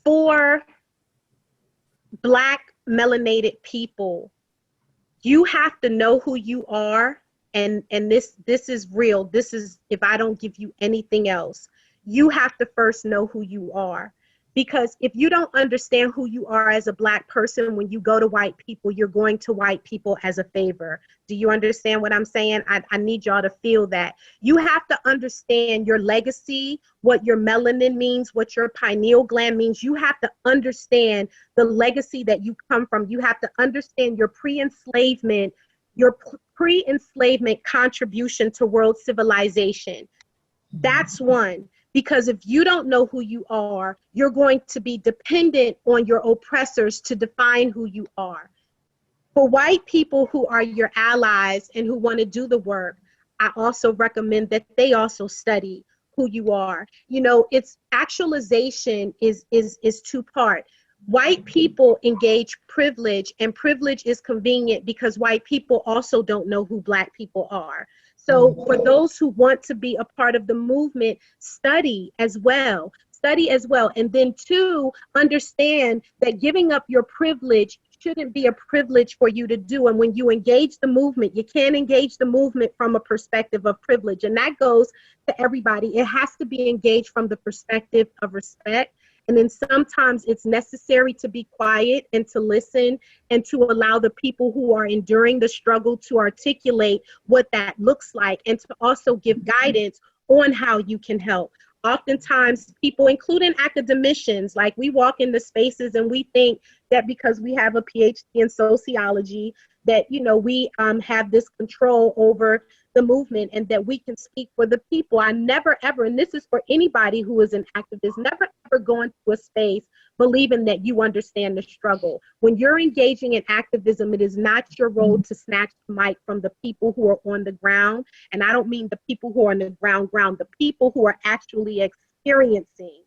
For Black melanated people, you have to know who you are, and this is real. This is, if I don't give you anything else, you have to first know who you are. Because if you don't understand who you are as a Black person, when you go to white people, you're going to white people as a favor. Do you understand what I'm saying? I need y'all to feel that. You have to understand your legacy, what your melanin means, what your pineal gland means. You have to understand the legacy that you come from. You have to understand your pre-enslavement contribution to world civilization. That's one. Because if you don't know who you are, you're going to be dependent on your oppressors to define who you are. For white people who are your allies and who want to do the work, I also recommend that they also study who you are. You know, it's actualization is two-part. White people engage privilege, and privilege is convenient because white people also don't know who Black people are. So for those who want to be a part of the movement, study as well. Study as well. And then two, understand that giving up your privilege shouldn't be a privilege for you to do. And when you engage the movement, you can't engage the movement from a perspective of privilege. And that goes to everybody. It has to be engaged from the perspective of respect. And then sometimes it's necessary to be quiet and to listen and to allow the people who are enduring the struggle to articulate what that looks like and to also give guidance on how you can help. Oftentimes people, including academicians, like we walk into spaces and we think that because we have a PhD in sociology, that, you know, we have this control over the movement and that we can speak for the people. I never ever, and this is for anybody who is an activist, never ever go into a space believing that you understand the struggle. When you're engaging in activism, it is not your role to snatch the mic from the people who are on the ground. And I don't mean the people who are on the ground, the people who are actually experiencing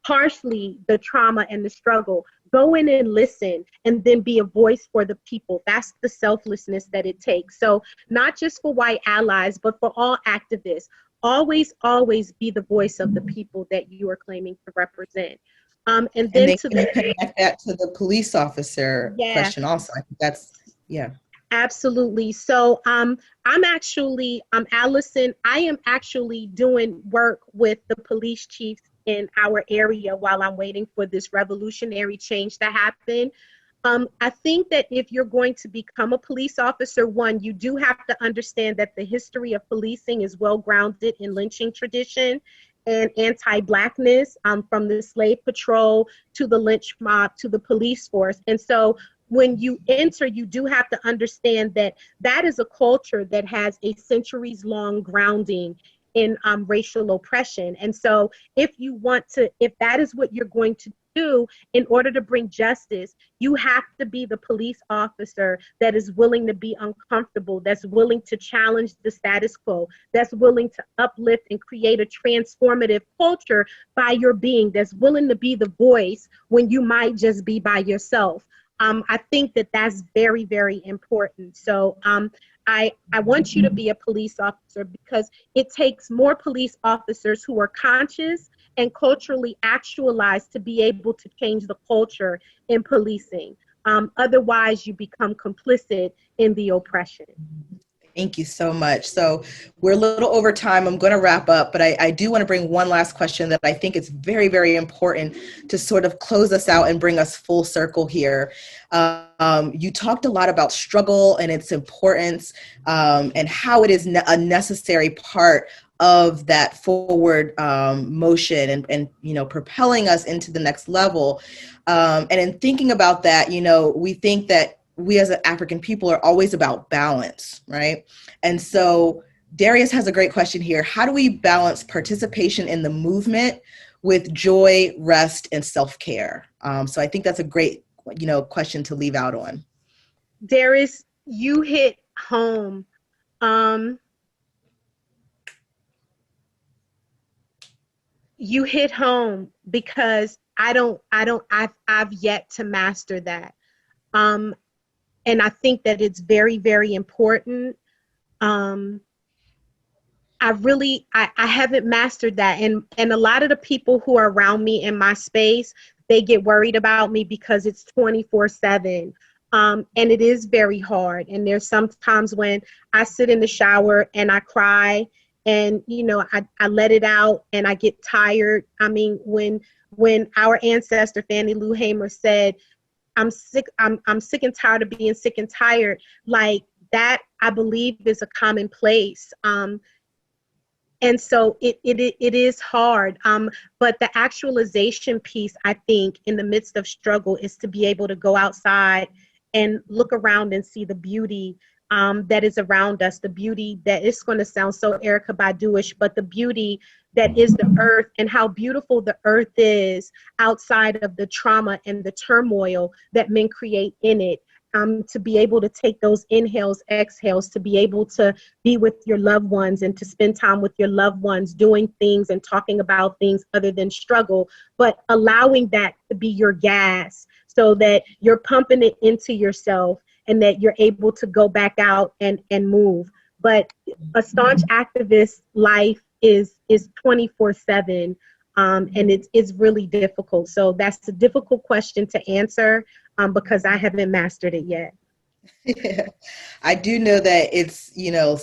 harshly the trauma and the struggle. Go in and listen and then be a voice for the people. That's the selflessness that it takes. So not just for white allies, but for all activists, always, always be the voice of the people that you are claiming to represent. And then
and they connect that to the police officer question also. I think that's, yeah.
Absolutely. So I'm Allison. I am actually doing work with the police chiefs in our area while I'm waiting for this revolutionary change to happen. I think that if you're going to become a police officer, one, you do have to understand that the history of policing is well grounded in lynching tradition and anti-Blackness, from the slave patrol to the lynch mob to the police force. And so when you enter, you do have to understand that that is a culture that has a centuries-long grounding in racial oppression. And so if that is what you're going to do in order to bring justice, you have to be the police officer that is willing to be uncomfortable, that's willing to challenge the status quo, that's willing to uplift and create a transformative culture by your being, that's willing to be the voice when you might just be by yourself. I think that that's very, very important. So I want you to be a police officer because it takes more police officers who are conscious and culturally actualized to be able to change the culture in policing. Otherwise, you become complicit in the oppression.
Thank you so much. So we're a little over time. I'm going to wrap up, but I do want to bring one last question that I think is very, very important to sort of close us out and bring us full circle here. You talked a lot about struggle and its importance, and how it is a necessary part of that forward motion and propelling us into the next level. And in thinking about that, we think that we as African people are always about balance, right? And so Darius has a great question here. How do we balance participation in the movement with joy, rest, and self-care? So I think that's a great, question to leave out on.
Darius, you hit home. You hit home because I've yet to master that. And I think that it's very, very important. I haven't mastered that. And a lot of the people who are around me in my space, they get worried about me because it's 24/7. And it is very hard. And there's sometimes when I sit in the shower and I cry and, I let it out and I get tired. I mean, when our ancestor, Fannie Lou Hamer, said, I'm sick and tired of being sick and tired, like that, I believe is a commonplace. And so it is hard. But the actualization piece, I think, in the midst of struggle is to be able to go outside and look around and see the beauty that is around us, the beauty that is going to sound so Erykah Baduish, but the beauty that is the earth and how beautiful the earth is outside of the trauma and the turmoil that men create in it. To be able to take those inhales, exhales, to be able to be with your loved ones and to spend time with your loved ones, doing things and talking about things other than struggle, but allowing that to be your gas so that you're pumping it into yourself and that you're able to go back out and move. But a staunch activist life is 24/7. And it's really difficult. So that's a difficult question to answer because I haven't mastered it yet.
I do know that it's,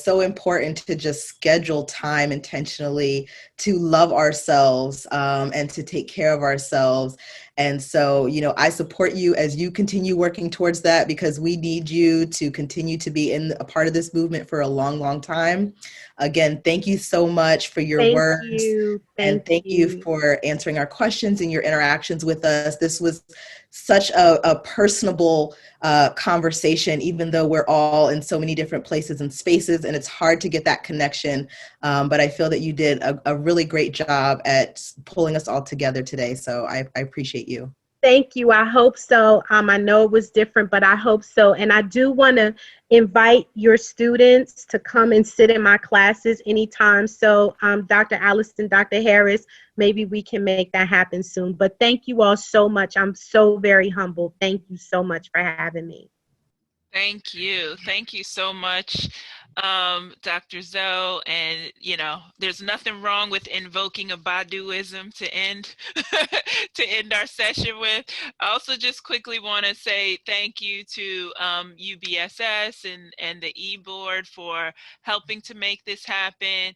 so important to just schedule time intentionally to love ourselves and to take care of ourselves. And so, I support you as you continue working towards that because we need you to continue to be a part of this movement for a long, long time. Again, thank you so much for your words. Thank you for answering our questions and your interactions with us. This was such a personable conversation, even though we're all in so many different places and spaces, and it's hard to get that connection. But I feel that you did a really great job at pulling us all together today. So I appreciate you.
Thank you. I hope so. I know it was different, but I hope so. And I do want to invite your students to come and sit in my classes anytime. So Dr. Allison, Dr. Harris, maybe we can make that happen soon. But thank you all so much. I'm so very humbled. Thank you so much for having me.
Thank you. Thank you so much, Dr. Zoe. And, there's nothing wrong with invoking a Baduism to end to end our session with. I also just quickly want to say thank you to UBSS and the e-board for helping to make this happen.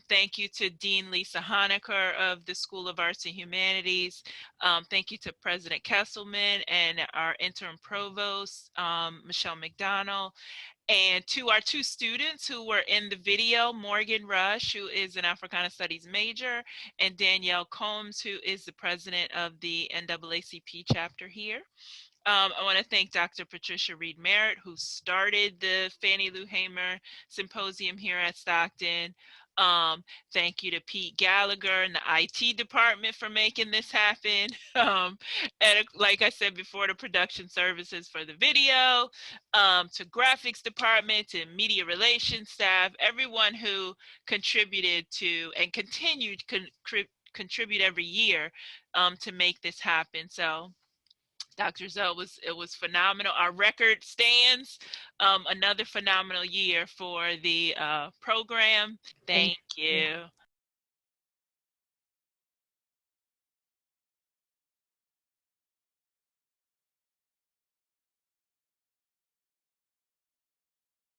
Thank you to Dean Lisa Honecker of the School of Arts and Humanities. Thank you to President Kesselman and our interim provost, Michelle McDonald, and to our two students who were in the video, Morgan Rush, who is an Africana Studies major, and Danielle Combs, who is the president of the NAACP chapter here. I want to thank Dr. Patricia Reed Merritt, who started the Fannie Lou Hamer Symposium here at Stockton. Thank you to Pete Gallagher and the IT department for making this happen. And like I said before, the production services for the video, to graphics department, to media relations staff, everyone who contributed to and continued to contribute every year to make this happen. So Dr. Zoe, it was phenomenal. Our record stands. Another phenomenal year for the program. Thank you.